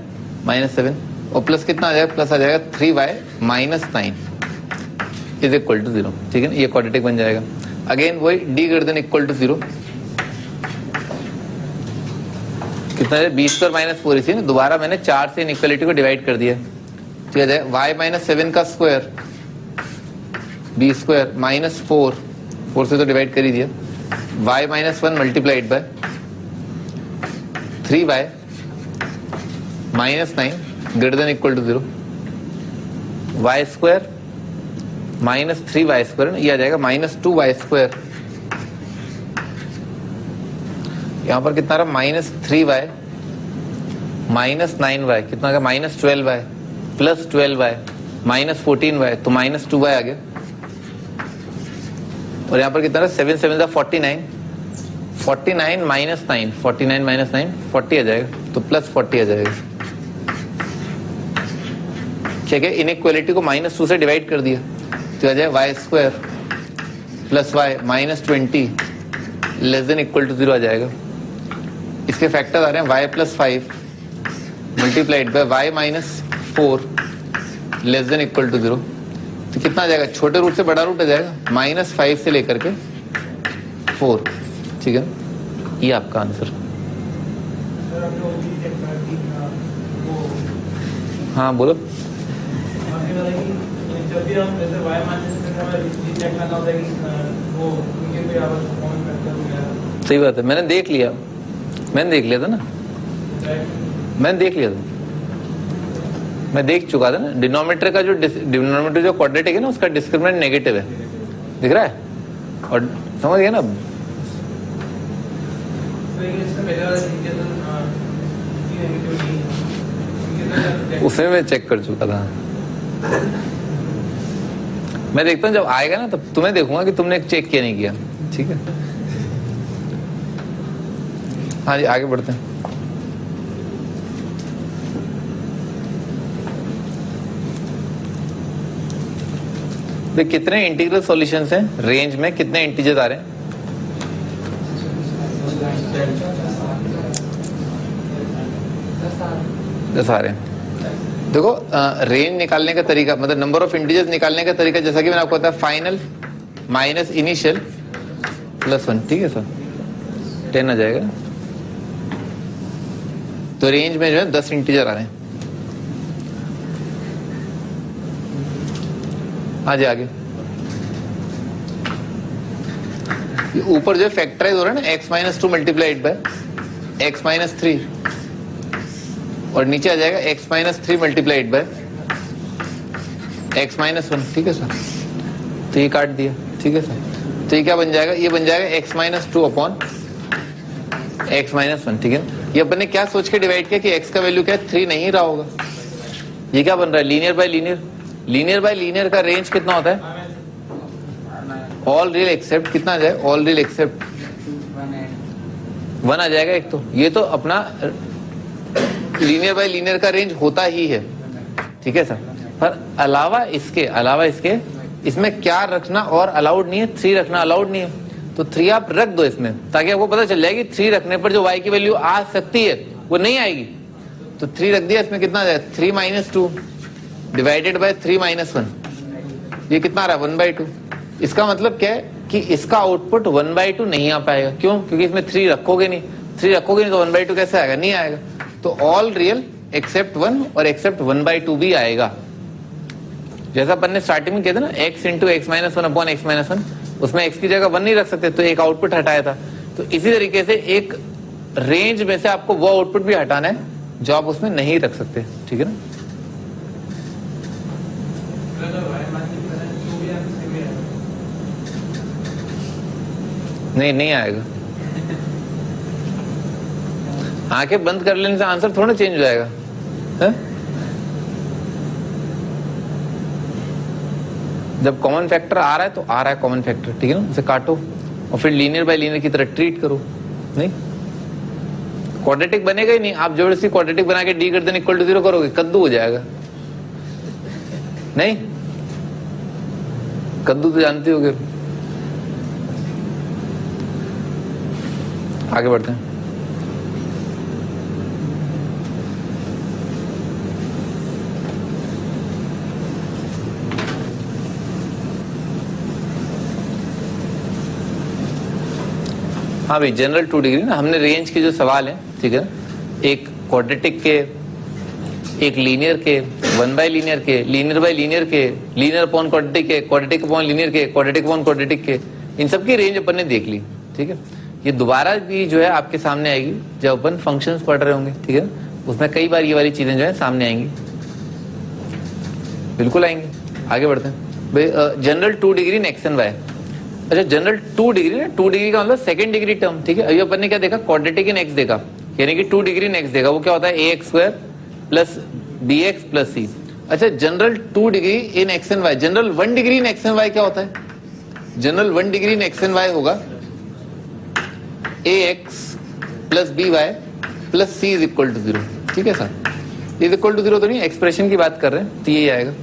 माइनस 7 और प्लस कितना आ जाएगा, प्लस आ जाएगा 3y minus 9 is equal to 0, ठीक है ना। ये क्वाड्रेटिक बन जाएगा। अगेन वही D greater than equal to 0, कितना है, बी स्क्वायर माइनस 4 इसी ना, दोबारा मैंने 4 से इनइक्वालिटी को डिवाइड कर दिया, ठीक है। y माइनस 7 का स्क्वायर बी स्क्वायर माइनस 4 4 से तो डिवाइड कर ही दिया। y minus 1 multiplied by 3y minus 9 greater than equal to 0, y square minus 3y square, ये आ जाएगा माइनस 2y स्क्वायर। यहां पर कितना रहा, माइनस 3y माइनस 9y, कितना आ गया, minus 12y plus 12y minus 14y, तो माइनस 2y आ गया। और यहाँ पर कितना रहा, 7 7 49, 49 माइनस 9, 49 माइनस 9 40 आ जाएगा, तो प्लस 40 आ जाएगा। ठीक है, इनइक्वालिटी को माइनस 2 से डिवाइड कर दिया, तो आ जाए y square plus y minus 20 less than equal to 0 आ जाएगा। इसके फैक्टर आ रहे हैं y plus 5 multiplied by y minus 4 less than equal to 0, तो कितना आ जाएगा, छोटे रूट से बड़ा रूट आ जाएगा, माइनस 5 से लेकर के 4। ठीक है, ये आपका आंसर। सर आपने वो भी चेक करा कि वो हाँ बोलो। आपने बताया कि जब भी हम जैसे y माइनस से हमें ये चेक करना होता है कि वो उनके कोई आवाज कॉमन फैक्टर वगैरह। सही बात है, मैंने देख लिया था ना, मैंने देख लिया था, मैं देख चुका था ना। डिनोमिनेटर का जो क्वाड्रेटिक है ना, उसका डिस्क्रिमिनेंट नेगेटिव है, दिख रहा है, और समझ गए ना। उसमें मैं चेक कर चुका था। मैं देखता हूँ जब आएगा ना, तब तुम्हें देखूंगा कि तुमने चेक किया नहीं किया। ठीक है, हाँ जी आगे बढ़ते हैं। कितने इंटीग्रल सॉल्यूशंस हैं रेंज में, कितने इंटीजर्स आ रहे हैं? 10 आ रहे हैं। देखो रेंज निकालने का तरीका, मतलब नंबर ऑफ इंटीजर्स निकालने का तरीका, जैसा कि मैंने आपको बताया, फाइनल माइनस इनिशियल प्लस 1। ठीक है सर, 10 आ जाएगा। तो रेंज में जो है 10 इंटीजर आ रहे हैं। हाँ जी आगे। ऊपर जो फैक्टराइज हो रहा है ना, x minus 2 multiplied by x minus 3, और नीचे आ जाएगा x minus 3 multiplied bye x minus 1। ठीक है सर, तो ये काट दिया। ठीक है सर, तो ये क्या बन जाएगा, ये बन जाएगा x minus 2 upon x minus 1। ठीक है, ये अपन ने क्या सोच के डिवाइड किया कि x का वैल्यू क्या है, 3 नहीं रहा होगा। ये क्या बन रहा है, linear bye linear. Linear bye linear का रेंज कितना होता है, ऑल रियल एक्सेप्ट, कितना आ जाए, ऑल रियल एक्सेप्ट 1 आ जाएगा एक। तो ये तो अपना लीनियर बाय लीनियर का रेंज होता ही है। ठीक है सर, पर अलावा इसके इसमें क्या रखना और अलाउड नहीं है, 3 रखना अलाउड नहीं है। तो 3 आप रख दो इसमें, ताकि आपको पता चल जाएगी 3 रखने पर जो y की वैल्यू आ सकती है वो नहीं आएगी। तो 3 रख दिया, इसमें कितना आ जाएगा, 3 माइनस 2 डिवाइडेड बाय 3 माइनस 1, ये कितना आ रहा है, 1/2। इसका मतलब क्या है कि इसका आउटपुट 1/2 नहीं आ पाएगा। क्यों? क्योंकि इसमें 3 रखोगे नहीं, 3 रखोगे नहीं तो 1/2 कैसे आएगा, नहीं आएगा। तो ऑल रियल एक्सेप्ट 1 और एक्सेप्ट 1/2 भी आएगा। जैसा अपन ने स्टार्टिंग में किया था ना, x into x minus 1 upon x minus 1, उसमें x की जगह 1 नहीं रख सकते, तो एक आउटपुट हटाया था। तो इसी तरीके से एक रेंज में से आपको वो आउटपुट भी हटाना है जो आप उसमें नहीं रख सकते। ठीक है ना, नहीं आएगा। आंखें बंद कर लेने से आंसर थोड़ा चेंज हो जाएगा है? जब कॉमन फैक्टर आ रहा है तो आ रहा है कॉमन फैक्टर, ठीक है ना, उसे काटो और फिर लीनियर बाय लीनियर की तरह ट्रीट करो। नहीं, क्वाड्रेटिक बनेगा ही नहीं। आप जबरदस्ती क्वाड्रेटिक बना के D greater than equal to 0 करोगे, कद्दू हो जाएगा। नहीं, कद्दू तो जानते होगे। आगे बढ़ते हैं। हाँ भाई, जनरल 2 डिग्री ना, हमने रेंज के जो सवाल है, ठीक है, एक क्वाड्रेटिक के, एक लीनियर के, 1 बाय लीनियर के, लीनियर बाय लीनियर के, लीनियर अपॉन क्वाड्रेटिक के, क्वाड्रेटिक अपॉन लीनियर के, क्वाड्रेटिक अपॉन क्वाड्रेटिक के, इन सब की रेंज अपन ने देख ली, ठीक है। ये दोबारा भी जो है आपके सामने आएगी जब अपन फंक्शंस पढ़ रहे होंगे, ठीक है। उसमें कई बार ये वाली चीजें जो है सामने आएंगी, बिल्कुल आएंगे। आगे बढ़ते हैं भाई। General 2 degree in x and y. अच्छा, जनरल 2 डिग्री ना, 2 डिग्री का मतलब सेकंड डिग्री टर्म, ठीक है। अभी अपन ने क्या देखा, क्वाड्रेटिक इन एक्स देखा, यानी कि 2 डिग्री इन एक्स देखा। वो क्या होता है, ax square plus bx plus c। अच्छा, general 2 degree in x and y. General 1 degree in x and y क्या होता है? General 1 degree in x and y होगा ax plus by plus c is equal to 0, ठीक है sir. Is equal to 0 तो नहीं, expression की बात कर रहे हैं तो यही आएगा।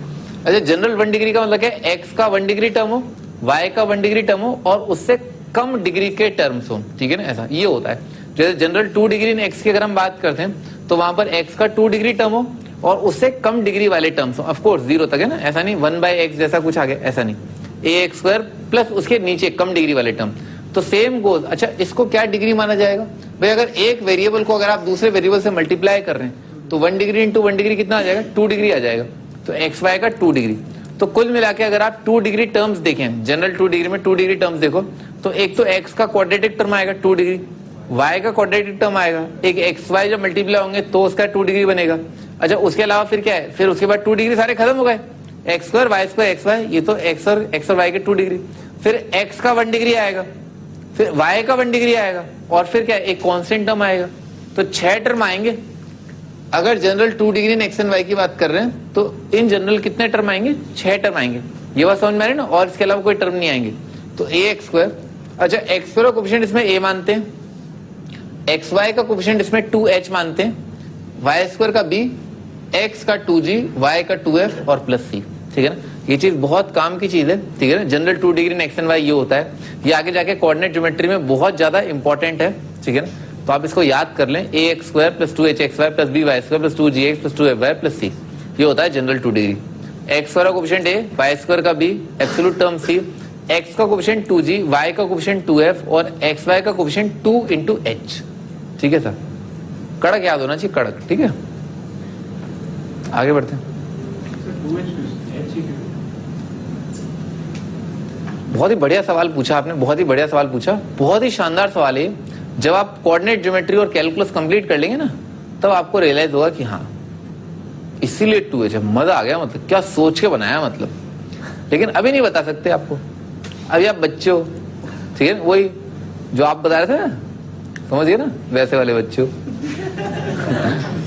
अच्छा, जनरल 1 डिग्री का मतलब क्या है, x का 1 डिग्री टर्म हो, y का 1 डिग्री टर्म हो और उससे कम डिग्री के टर्म्स हो, ठीक है ना। ऐसा ये होता है। जैसे जनरल 2 डिग्री इन x की अगर हम बात करते हैं तो वहां पर x का 2 डिग्री टर्म हो और उससे कम डिग्री वाले टर्म्स हो। ऑफ कोर्स 0 तक है ना, ऐसा नहीं 1/x जैसा कुछ आ गया, ऐसा नहीं। ax स्क्वायर प्लस उसके नीचे कम डिग्री वाले टर्म, तो सेम गोज। अच्छा, इसको क्या डिग्री माना जाएगा भाई? अगर एक वेरिएबल को अगर आप दूसरे वेरिएबल से मल्टीप्लाई कर रहे हैं तो 1 डिग्री इंटू 1 डिग्री कितना आ जाएगा, 2 डिग्री आ जाएगा। तो एक्स वाई का 2 डिग्री। तो कुल मिला के अगर आप 2 डिग्री टर्म्स देखें, जनरल 2 डिग्री में 2 डिग्री टर्म्स देखो, तो एक तो एक्स का क्वाड्रेटिक टर्म आएगा 2 डिग्री, वाई का क्वाड्रेटिक टर्म आएगा, एक एक्स वाई जब मल्टीप्लाई होंगे तो उसका 2 डिग्री बनेगा। अच्छा, उसके अलावा फिर क्या है, फिर उसके बाद 2 डिग्री सारे खत्म हो गए, एक्स स्क्वायर एक्स वाई, ये तो एक्स और वाई के 2 डिग्री। फिर एक्स का 1 डिग्री आएगा, फिर वाई का 1 डिग्री आएगा और फिर क्या, एक कांस्टेंट टर्म आएगा। तो 6 टर्म आएंगे। अगर general 2 degree in x and y की बात कर रहे हैं तो इन जनरल कितने टर्म आएंगे, 6 टर्म आएंगे। ये बात समझ में आ रही ना, और इसके अलावा कोई टर्म नहीं आएंगे। तो ax स्क्वायर, अच्छा एक्स स्क्वायर का कोफिशिएंट इसमें a मानते हैं, एक्स वाई का कोफिशिएंट इसमें 2h मानते हैं, वाई स्क्वायर का b, x का 2g, y का 2f और प्लस c, ठीक है ना। ये चीज बहुत काम की चीज है, ठीक है ना। General 2 degree in x and y ये होता है। ये आगे जाके कोऑर्डिनेट ज्योमेट्री में बहुत ज्यादा इंपॉर्टेंट है, ठीक है ना। तो आप इसको याद कर लें, ax square plus 2hxy plus by square plus 2gx plus 2fy plus c, ये होता है जनरल 2 डिग्री। एक्स स्क्वायर का कोफिशिएंट a, y स्क्वायर का b, absolute term c, x का कोफिशिएंट 2g, y का कोफिशिएंट 2f और xy का coefficient 2 into h, ठीक है सर। कड़क याद होना चाहिए, कड़क, ठीक है। आगे बढ़ते हैं। बहुत ही बढ़िया सवाल पूछा आपने, बहुत ही बढ़िया सवाल पूछा, बहुत ही शानदार सवाल है। जब आप कोऑर्डिनेट ज्योमेट्री और कैलकुलस कंप्लीट कर लेंगे ना, तब आपको रियलाइज होगा कि हाँ इसीलिए 2h, मजा आ गया, मतलब क्या सोच के बनाया मतलब। लेकिन अभी नहीं बता सकते आपको, अभी आप बच्चे हो, ठीक है। वही जो आप बता रहे थे ना, समझिए ना, वैसे वाले बच्चे हो,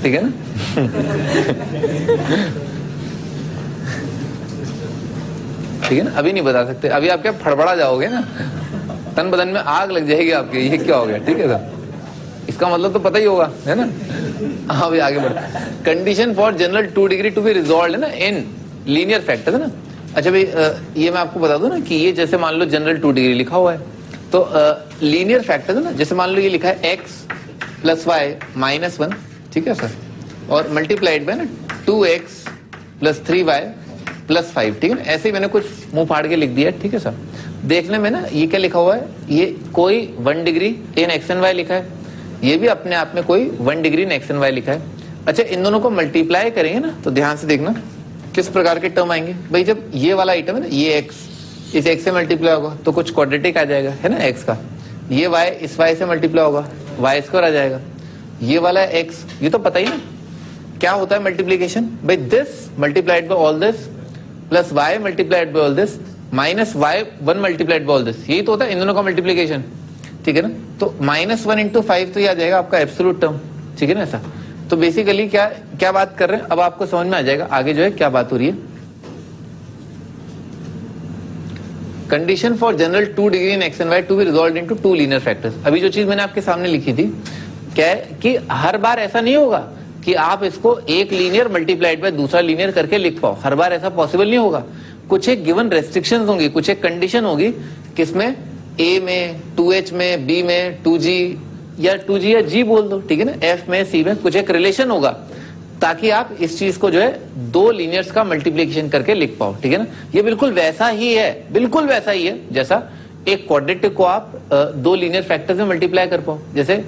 ठीक है ना। ठीक है ना, अभी नहीं बता सकते, अभी आप क्या फड़बड़ा जाओगे ना, तन बदन में आग लग जाएगी आपके, ये क्या हो गया, ठीक है सर। इसका मतलब तो पता ही होगा, है ना। हाँ भाई, आगे बढ़ते। Condition for general 2 degree to be resolved है ना इन लीनियर फैक्टर, है ना। अच्छा भाई, ये मैं आपको बता दूं ना कि ये जैसे मान लो जनरल 2 डिग्री लिखा हुआ है, तो लीनियर फैक्टर है ना। जैसे मान लो ये लिखा है x प्लस वाई माइनस 1, ठीक है सर, और मल्टीप्लाइड बाय ना 2x प्लस 3y प्लस 5, ठीक है ना। ऐसे ही मैंने कुछ मुंह फाड़ के लिख दिया, ठीक है सर। देखने में ना ये क्या लिखा हुआ है, ये कोई 1 degree in x and y लिखा है, ये भी अपने आप में कोई 1 degree in x and y लिखा है। अच्छा, इन दोनों को मल्टीप्लाई करेंगे ना तो ध्यान से देखना किस प्रकार के टर्म आएंगे भाई। जब ये वाला आइटम है ना, ये x इस x से मल्टीप्लाई होगा तो कुछ क्वाड्रेटिक आ जाएगा, है ना, x का। ये y इस y से मल्टीप्लाई होगा, y स्क्वायर आ जाएगा। ये वाला x, ये तो पता ही ना क्या होता है मल्टीप्लीकेशन भाई, this multiplied by all this plus y multiplied by all this minus y1 multiplied by all this, यही तो होता है इन दोनों का मल्टीप्लीकेशन, ठीक है ना। तो -1 इंटू 5 तो ये आ जाएगा आपका एब्सोल्यूट टर्म, ठीक है ना ऐसा। तो बेसिकली क्या क्या बात कर रहे हैं, अब आपको समझ में आ जाएगा आगे जो है क्या बात हो रही है। Condition for general 2 degree in x and y to be resolved into 2 linear factors. अभी जो चीज मैंने आपके सामने लिखी थी, क्या है कि हर बार ऐसा नहीं होगा कि आप इसको एक लीनियर मल्टीप्लाइड बाय दूसरा लीनियर करके लिख पाओ, हर बार ऐसा पॉसिबल नहीं होगा। कुछ एक गिवन रेस्ट्रिक्शंस होंगी, कुछ एक कंडीशन होगी, किसमें a में 2h में b में 2g या 2g या g बोल दो, ठीक है ना, f में c में कुछ एक रिलेशन होगा ताकि आप इस चीज को जो है 2 लीनियर्स का मल्टीप्लिकेशन करके लिख पाओ, ठीक है ना। ये बिल्कुल वैसा ही है, बिल्कुल वैसा ही है जैसा एक क्वाड्रेटिक को आप 2 लीनियर फैक्टर्स में मल्टीप्लाई कर पाओ, जैसे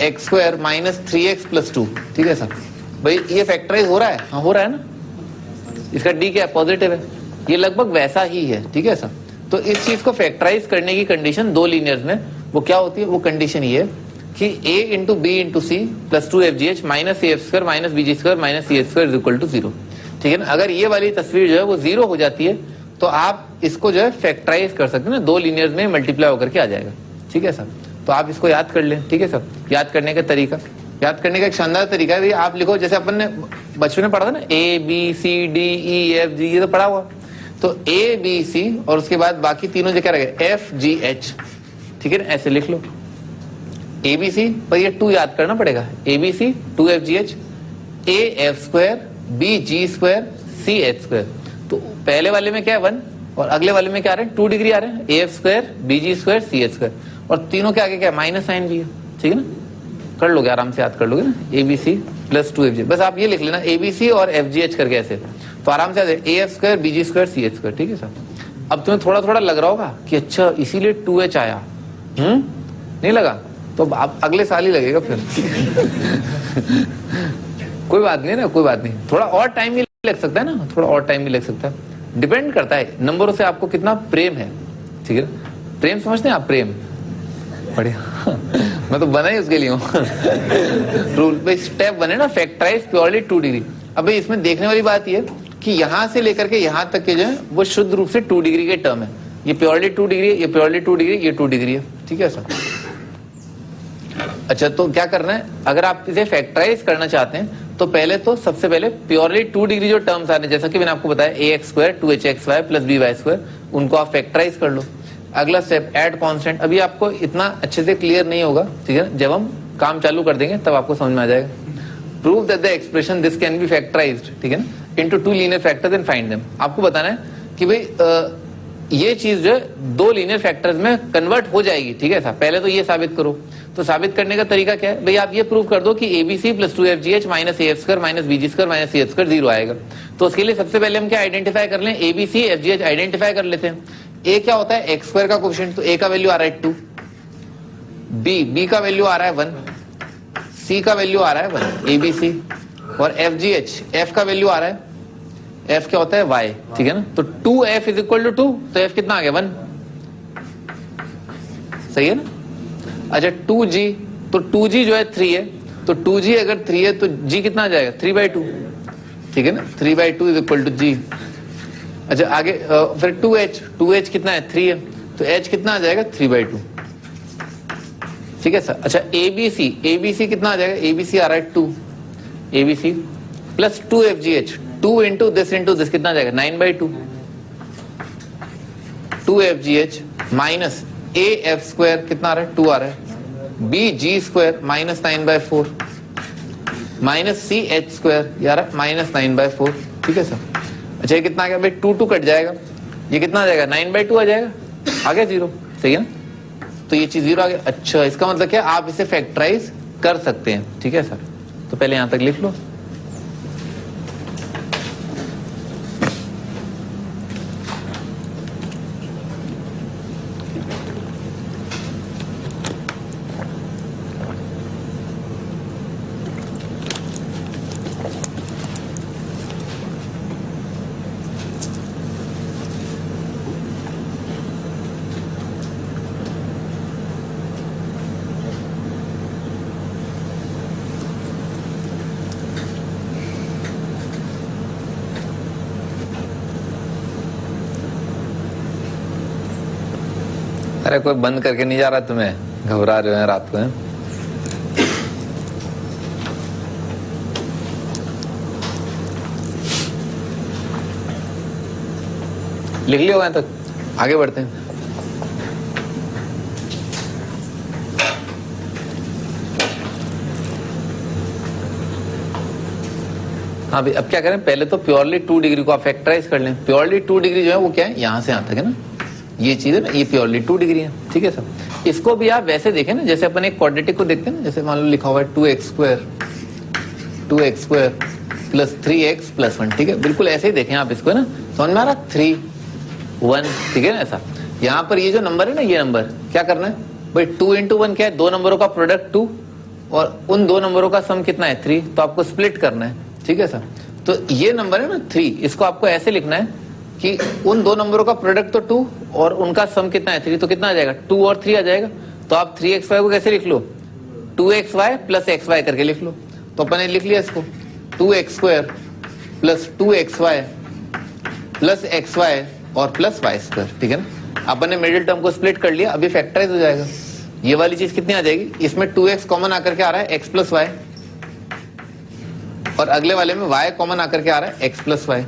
x square minus 3x plus 2, ठीक है सर। भाई ये फैक्टराइज हो रहा है, हाँ हो रहा है ना, इसका d क्या है, पॉजिटिव है। ये लगभग वैसा ही है, ठीक है सर। तो इस चीज को फैक्टराइज करने की कंडीशन दो लीनियर्स में वो क्या होती है, वो कंडीशन ये कि a into B into C plus 2fgh minus A F square minus B G square minus C H square is equal to 0। ठीक है ना, अगर ये वाली तस्वीर जो है वो 0 हो जाती है तो आप इसको जो है फैक्टराइज कर सकते हैं ना, दो लीनियर्स में मल्टीप्लाई होकर के आ जाएगा। ठीक है सर, तो आप इसको याद कर लें। ठीक है सर, याद करने का तरीका, याद करने का एक शानदार तरीका है, आप लिखो जैसे अपन ने बचपन में पढ़ा था ना, A B C D E F G, ये तो पढ़ा हुआ। तो ए बी सी और उसके बाद बाकी तीनों जो क्या रहेगा एफ जी एच। ठीक है ना, ऐसे लिख लो ए बी सी, पर ये 2 याद करना पड़ेगा, A B C 2fgh A F square B G square C H square. तो पहले वाले में क्या है 1 और अगले वाले में क्या आ रहे हैं 2 डिग्री आ रहे हैं, A F square B G square C H square, और तीनों के आगे क्या है माइनस साइन भी है। ठीक है ना, कर लोगे आराम से, याद कर लोगे ना, A B C plus 2fg, बस आप ये लिख लेना ए बी सी और एफ जी एच करके ऐसे, तो आराम से A F square B G square C H square. ठीक है सर, अब तुम्हें थोड़ा थोड़ा लग रहा होगा कि अच्छा इसीलिए 2h आया, नहीं लगा तो आप अगले साल ही लगेगा फिर। कोई बात नहीं ना, कोई बात नहीं, थोड़ा और टाइम भी लग सकता है ना, थोड़ा और टाइम भी लग सकता है, डिपेंड करता है नंबरों से आपको कितना प्रेम है। ठीक है, प्रेम समझते हैं आप, प्रेम बढ़िया। मैं तो बना ही उसके लिए हूँ। रूल भाई स्टेप बने ना, फैक्टराइज प्योरली 2 डिग्री। अब भाई इसमें देखने वाली बात ये कि यहां से लेकर के यहां तक के जो है वो शुद्ध रूप से 2 डिग्री के टर्म है। ये प्योरली 2 डिग्री, ये प्योरली 2 डिग्री, ये 2 डिग्री है। ठीक है सर, अच्छा तो क्या करना है, अगर आप इसे फैक्टराइज करना चाहते हैं तो पहले तो सबसे पहले प्योरली 2 डिग्री जो टर्म्स आ रहे हैं, जैसा कि मैंने आपको बताया A x square 2hxy plus B y square, उनको आप फैक्टराइज कर लो। अगला स्टेप ऐड कांस्टेंट, अभी आपको इतना अच्छे से क्लियर नहीं होगा, ठीक है, जब हम काम चालू कर देंगे तब आपको समझ में आ जाएगा। Prove that the expression this can be factorised, ठीक है ना, into 2 linear factors and find them. आपको बताना है कि भाई ये चीज जो है 2 लीनियर फैक्टर्स में कन्वर्ट हो जाएगी। ठीक है साहब, पहले तो ये साबित करो। तो साबित करने का तरीका क्या है भाई, आप ये प्रूव कर दो कि A B C plus 2fgh minus A F square minus B G square minus C H square 0 आएगा। तो उसके लिए सबसे पहले हम क्या आइडेंटिफाई कर लें, एबीसी एफजीएच आइडेंटिफाई कर लेते हैं। ए क्या होता है एक्स स्क्वायर का कोफिशिएंट, तो ए का वैल्यू आ रहा है 2, बी का वैल्यू आ रहा है 1, सी का वैल्यू आ रहा है 1 एबीसी, और एफजीएच एफ का वैल्यू आ रहा है, एफ क्या होता है y। ठीक है ना, तो 2f इज इक्वल टू 2, तो f कितना आ गया 1, सही है ना। अच्छा 2g, तो 2g जो है 3 है, तो 2g अगर 3 है तो g कितना आ जाएगा 3/2। ठीक है ना, 3/2 इज इक्वल टू g। अच्छा आगे फिर 2h कितना है 3 है, तो h कितना आ जाएगा 3/2। ठीक है सर। अच्छा abc कितना आ जाएगा, abc आ रहा है 2, abc plus 2fgh, 2 into this कितना आ जाएगा 9/2, 2fgh minus A F square कितना आ रहा है 2 आ रहा है, B G square minus 9/4 minus C H square यार माइनस 9/4। ठीक है सर। अच्छा ये कितना आ गया भाई 2 कट जाएगा, ये कितना आ जाएगा 9/2 आ जाएगा, आ गया 0, सही है ना। तो ये चीज 0 आ गया। अच्छा इसका मतलब क्या, आप इसे फैक्टराइज कर सकते हैं। ठीक है सर, तो पहले यहां तक लिख लो। अरे कोई बंद करके नहीं जा रहा, तुम्हें घबरा रहे हो रात को है? लिख लिया होगा तक, आगे बढ़ते हैं। हाँ भाई अब क्या करें, पहले तो प्योरली 2 डिग्री को आप फैक्टराइज कर लें। प्योरली 2 डिग्री जो है वो क्या है, यहां से यहां तक है ना, ये चीज है ना, ये प्योरली 2 डिग्री है। ठीक है सर। इसको भी आप वैसे देखें ना, जैसे अपन एक क्वाड्रेटिक को देखते हैं ना, जैसे मान लो लिखा हुआ है 2x square plus 3x plus 1। ठीक है, बिल्कुल ऐसे ही देखें आप इसको, है ना, समझ में आ रहा 3 1। ठीक है ना, ऐसा यहाँ पर ये जो नंबर है ना, ये नंबर क्या करना है भाई, 2 इंटू 1 क्या है, 2 नंबरों का प्रोडक्ट 2 और उन 2 नंबरों का सम कितना है 3, तो आपको स्प्लिट करना है। ठीक है सर। तो ये नंबर है ना 3, इसको आपको ऐसे लिखना है कि उन दो नंबरों का प्रोडक्ट तो 2 और उनका सम कितना है 3, तो कितना आ जाएगा 2 और 3 आ जाएगा। तो आप 3xy को कैसे लिख लो 2xy प्लस xy करके लिख लो। तो अपन ने लिख लिया इसको 2x² plus 2xy plus xy और प्लस y², ठीक है ना। अपन ने मिडिल टर्म को स्प्लिट कर लिया, अभी फैक्टराइज हो जाएगा। ये वाली चीज कितनी आ जाएगी, इसमें 2x कॉमन आकर के आ रहा है x प्लस y, और अगले वाले में y कॉमन आकर के आ रहा है x प्लस y,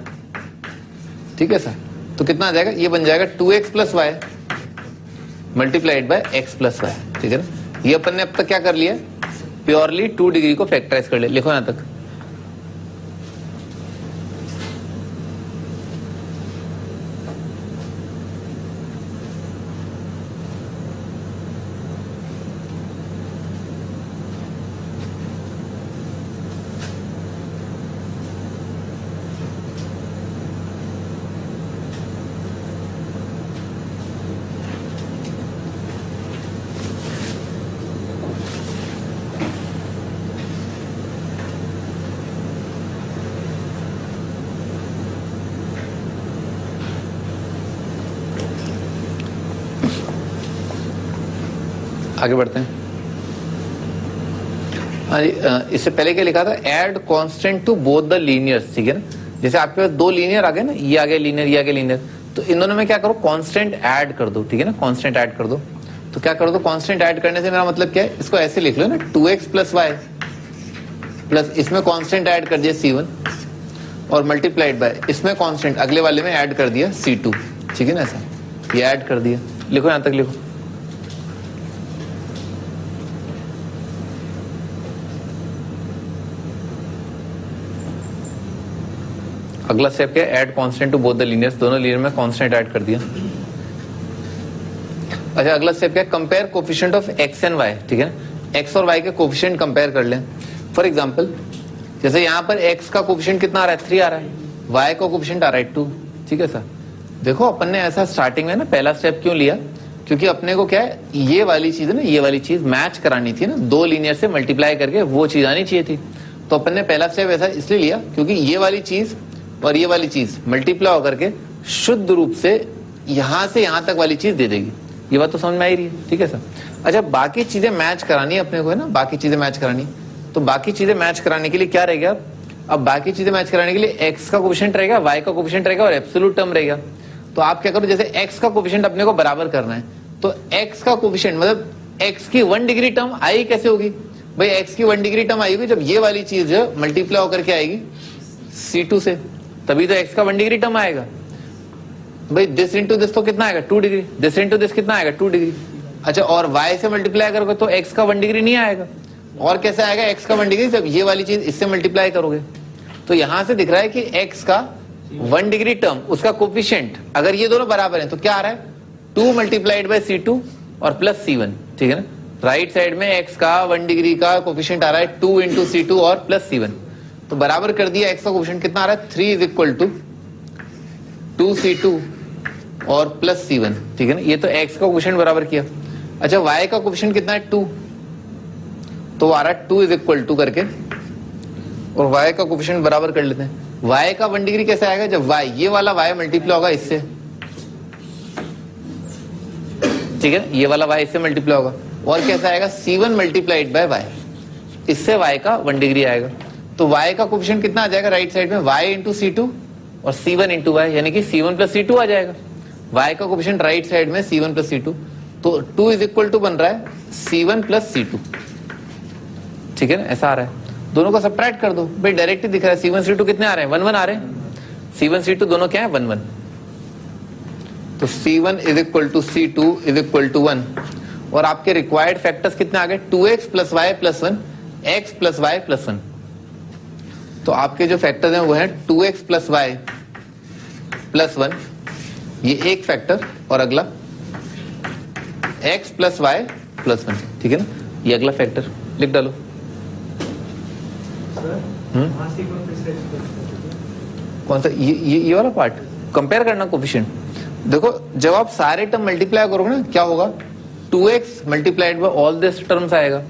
ठीक है सर। तो कितना आ जाएगा, ये बन जाएगा 2x plus y multiplied bye x plus y, ठीक है ना। ये अपन ने अब तक क्या कर लिया, प्योरली 2 डिग्री को फैक्टराइज कर लिया। लिखो यहां तक, आगे बढ़ते हैं। इससे पहले क्या लिखा था, add constant to both the linears, ठीक है ना। जैसे आपके पास 2 लीनियर आ गए ना, ये आ गए लीनियर, ये आ गए लीनियर, तो इन दोनों में क्या करो, कांस्टेंट ऐड कर दो, ठीक है ना। कांस्टेंट ऐड कर दो, तो क्या कर दो, कांस्टेंट ऐड करने से मेरा मतलब क्या है, इसको ऐसे लिख लो ना 2x प्लस y प्लस इसमें कांस्टेंट ऐड कर दिया c1 और मल्टीप्लाइड बाय इसमें कांस्टेंट अगले वाले में ऐड कर दिया c2, ठीक है ना। ऐसा ये ऐड कर दिया, लिखो यहां तक लिखो। अगला स्टेप क्या है, add constant to both the linears, दोनों लीनियर में कांस्टेंट ऐड कर दिया। अच्छा, अगला स्टेप क्या है, compare coefficient of x and y, ठीक है ना। x और y के कोफिशिएंट कंपेयर कर लें। फॉर एग्जांपल, जैसे यहाँ पर x का कोफिशिएंट कितना आ रहा है 3 आ रहा है, y का कोफिशिएंट आ रहा है 2, ठीक है सर। देखो अपन ने ऐसा स्टार्टिंग में ना पहला स्टेप क्यों लिया, क्योंकि अपने को क्या है, ये वाली चीज है ना, ये वाली चीज मैच करानी थी ना, 2 लीनियर से मल्टीप्लाई करके वो चीज आनी चाहिए थी। तो अपन ने पहला स्टेप ऐसा इसलिए लिया क्योंकि ये वाली चीज और ये वाली चीज मल्टीप्लाई होकर के शुद्ध रूप से यहां से यहां तक वाली चीज दे देगी। ये बात तो समझ में आ रही है, ठीक है सर। अच्छा, बाकी चीजें मैच करानी है अपने को, है ना, बाकी चीजें मैच करानी। तो बाकी चीजें मैच कराने के लिए क्या रहेगा, अब बाकी चीजें मैच कराने के लिए x का कोफिशिएंट रहेगा, y का कोफिशिएंट रहेगा और एब्सोल्यूट टर्म रहेगा। तो आप क्या करो, जैसे x का कोफिशिएंट अपने को बराबर करना है, तो x का कोफिशिएंट मतलब x की 1 डिग्री टर्म आई कैसे होगी भाई, x की 1 डिग्री टर्म आएगी जब ये वाली चीज मल्टीप्लाई होकर के आएगी c2 से, तभी तो x का 1 डिग्री टर्म आएगा भाई। दिस इंटू दिस तो कितना आएगा 2 डिग्री, दिस इंटू दिस कितना आएगा 2 डिग्री। अच्छा, और y से मल्टीप्लाई करोगे तो x का 1 डिग्री नहीं आएगा, और कैसे आएगा x का 1 डिग्री, जब ये वाली चीज इससे मल्टीप्लाई करोगे। तो यहां से दिख रहा है कि x का 1 डिग्री टर्म, उसका कोफिशिएंट अगर ये दोनों बराबर हैं तो क्या आ रहा है 2 मल्टीप्लाइड बाय c2 और प्लस c1, ठीक है ना। राइट साइड में x का 1 डिग्री का कोफिशिएंट आ रहा है 2 इंटू c2 और प्लस c1, तो बराबर कर दिया। x का कोफिशिएंट कितना आ रहा है 3 इज इक्वल टू 2c2 और प्लस c1, ठीक है ना। ये तो x का कोफिशिएंट बराबर किया। अच्छा, y का कोफिशिएंट कितना है 2, तो आ रहा है 2 इज इक्वल टू करके, और y का कोफिशिएंट बराबर कर लेते हैं। y का 1 डिग्री कैसे आएगा, जब y ये वाला y मल्टीप्लाई होगा इससे, ठीक है, ये वाला y इससे मल्टीप्लाई होगा, और कैसा आएगा c1 मल्टीप्लाइड बाय y, इससे y का 1 डिग्री आएगा। तो y का कोफिशिएंट कितना आ जाएगा राइट साइड में, y इंटू c2 और c1 इंटू y, यानी कि c1 प्लस c2 आ जाएगा। y का कोफिशिएंट राइट साइड में c1 प्लस c2, तो 2 इज इक्वल टू बन रहा है c1 प्लस c2, ठीक है ना। ऐसा आ रहा है, दोनों को सब्ट्रैक्ट कर दो भाई, डायरेक्ट दिख रहा है c1 c2 कितने आ रहे हैं 1 1 आ रहे हैं, c1 c2 दोनों क्या है 1 1, तो c1 is equal to c2 is equal to 1, और आपके रिक्वायर्ड फैक्टर्स कितने आ गए 2x plus y plus 1, x plus y plus 1। तो आपके जो फैक्टर्स हैं वो है 2x प्लस वाई प्लस 1, ये एक फैक्टर, और अगला x प्लस वाई प्लस 1, ठीक है ना। ये अगला फैक्टर लिख डालो। कौन सा, ये वाला पार्ट कंपेयर करना कोफिशिएंट। देखो, जब आप सारे टर्म मल्टीप्लाई करोगे ना, क्या होगा 2x multiplied by all this terms आएगा,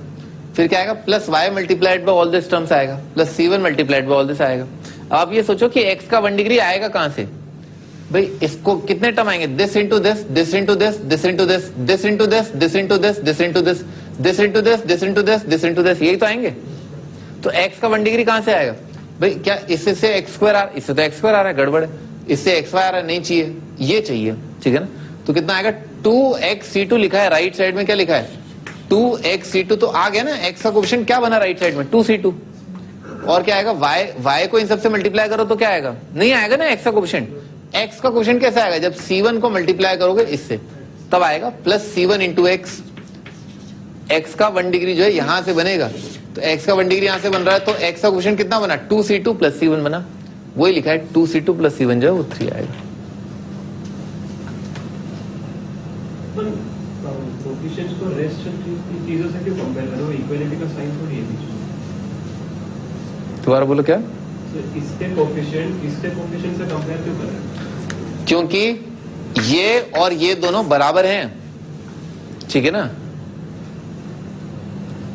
फिर क्या आएगा plus y multiplied by all this terms आएगा, plus c1 multiplied by all this आएगा। अब आप ये सोचो कि x का 1 डिग्री आएगा कहां से भाई इसको कितने टर्म आएंगे, this into this, this into this, this into this, this into this, this into this, this into this, this into this, this into this, this into this, यही तो आएंगे। तो x का 1 डिग्री कहां से आएगा भाई, क्या इससे से x स्क्वायर आ, इससे तो x स्क्वायर आ रहा है, गड़बड़ है, इससे xy आ रहा है, नहीं चाहिए, ये चाहिए, ठीक है ना। तो कितना आएगा, 2xc2 लिखा है, राइट साइड में क्या लिखा है 2xc2, तो आ गया ना, x का कोएफिशिएंट क्या बना राइट साइड में 2c2, और क्या आएगा y को इन सबसे मल्टीप्लाई करो तो क्या आएगा, नहीं आएगा ना x का कोएफिशिएंट। x का कोएफिशिएंट कैसे आएगा, जब c1 को मल्टीप्लाई करोगे इससे तब आएगा, plus c1 into x, x का 1 डिग्री जो है यहां से बनेगा, तो x का 1 डिग्री यहां से बन रहा है, तो x का कोएफिशिएंट कितना बना 2c2 प्लस c1 बना, वही लिखा है 2c2 प्लस c1 जो है वो 3 आएगा। कोएफिशिएंट्स को रेस्ट चीजों से क्यों कंपेयर करो, इक्वालिटी का साइन थोड़ी है बीच में। दोबारा बोलो क्या, इसके कोएफिशिएंट से कंपेयर क्यों कर रहे हैं, क्योंकि ये और ये दोनों बराबर हैं, ठीक है ना,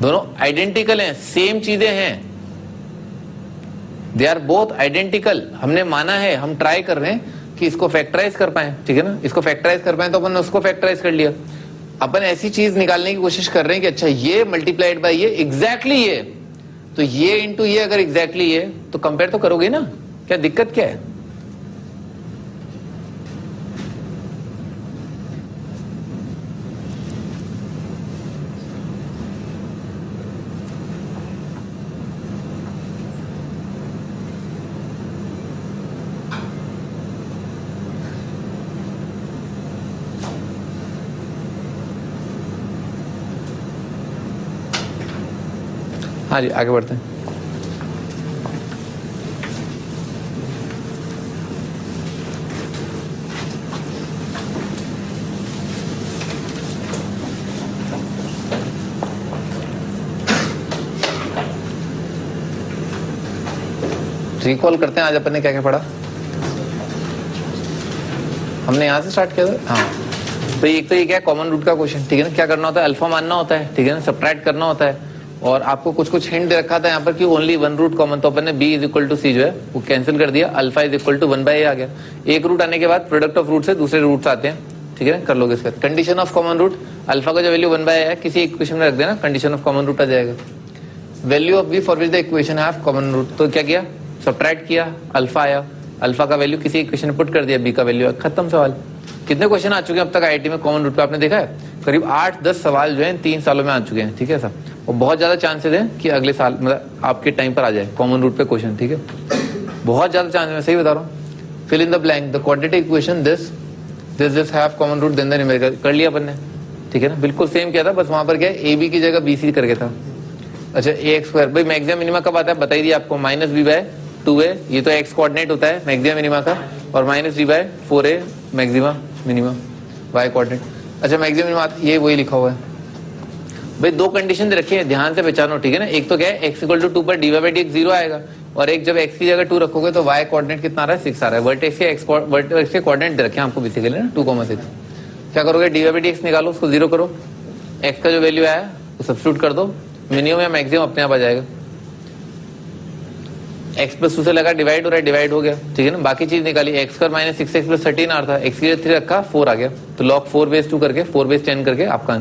दोनों आइडेंटिकल हैं, सेम चीजें हैं, दे आर बोथ आइडेंटिकल। हमने माना है, हम ट्राई कर रहे हैं कि इसको फैक्टराइज कर पाए, ठीक है ना, इसको फैक्टराइज कर पाए तो अपन ने उसको फैक्टराइज कर लिया। अपन ऐसी चीज निकालने की कोशिश कर रहे हैं कि अच्छा ये मल्टीप्लाइड बाय ये एग्जैक्टली ये, तो ये इंटू ये अगर एग्जैक्टली ये, तो कंपेयर तो करोगे ना, क्या दिक्कत क्या है। हाँ जी, आगे बढ़ते हैं। रिकॉल करते हैं आज अपन ने क्या क्या पढ़ा, हमने यहां से स्टार्ट किया था। हाँ, तो एक तो ये क्या है, कॉमन रूट का क्वेश्चन, ठीक है ना, क्या करना होता है, अल्फा मानना होता है, ठीक है ना, सब्ट्रैक्ट करना होता है, और आपको कुछ कुछ हिंट दे रखा था यहाँ पर कि ओनली 1 रूट कॉमन, तो अपन ने b is equal to C जो है वो कैंसिल कर दिया, alpha is equal to 1/a आ गया। एक रूट आने के बाद प्रोडक्ट ऑफ रूट से दूसरे रूट्स आते हैं, ठीक है ना, कर लोगे इसका। कंडीशन ऑफ कॉमन रूट, अल्फा का जो वैल्यू 1/a है किसी इक्वेशन में रख देना, कंडीशन ऑफ कॉमन रूट आ जाएगा। Value of b for which the equation have common root, तो क्या किया, सब्ट्रैक्ट किया, अल्फा आया, अल्फा का वैल्यू किसी इक्वेशन में पुट कर दिया, b का वैल्यू, खत्म सवाल। कितने क्वेश्चन आ चुके हैं अब तक आईआईटी में कॉमन रूट पे, आपने देखा है, करीब 8-10 सवाल जो है 3 सालों में आ चुके हैं, ठीक है सर, और बहुत ज्यादा चांसेस है कि अगले साल मतलब आपके टाइम पर आ जाए कॉमन रूट पे क्वेश्चन, ठीक है, बहुत ज्यादा चांस, मैं सही बता रहा हूँ। Fill in the blank, the quadratic equation this have common root then the numerical, कर लिया अपन ने, ठीक है ना, बिल्कुल सेम किया था, बस वहां पर क्या है, ab की जगह bc करके था। अच्छा ax स्क्वायर, भाई मैक्सिमम मिनिमा कब आता है बता ही दिया आपको, -b/2a, ये तो x कोऑर्डिनेट होता है मैक्सिमम मिनिमा का, और -d/4a maxima minima y coordinate. अच्छा मैक्सिमम मिनिमा ये वही लिखा हुआ है भाई, 2 कंडीशन दे रखी है, ध्यान से पहचानो, ठीक है ना। एक तो क्या है, x = 2 पर dy/dx 0 आएगा, और एक जब x की जगह 2 रखोगे तो y कोऑर्डिनेट कितना आ रहा है 6 आ रहा है। वर्टेक्स के कोऑर्डिनेट दे रखे हैं आपको बेसिकली ना 2,6। क्या करोगे, dy/dx निकालो, उसको 0 करो, x का जो वैल्यू आया वो सब्स्टिट्यूट कर दो, मिनिमम या मैक्सिमम अपने आप आ जाएगा। x + 2 से लगा डिवाइड हो रहा है, डिवाइड हो गया, ठीक है ना। बाकी चीज निकाली, x² - 6x + 13 आ रहा था, x की जगह 3 रखा 4 आ गया, तो log 4/2 करके 4/10 करके आपका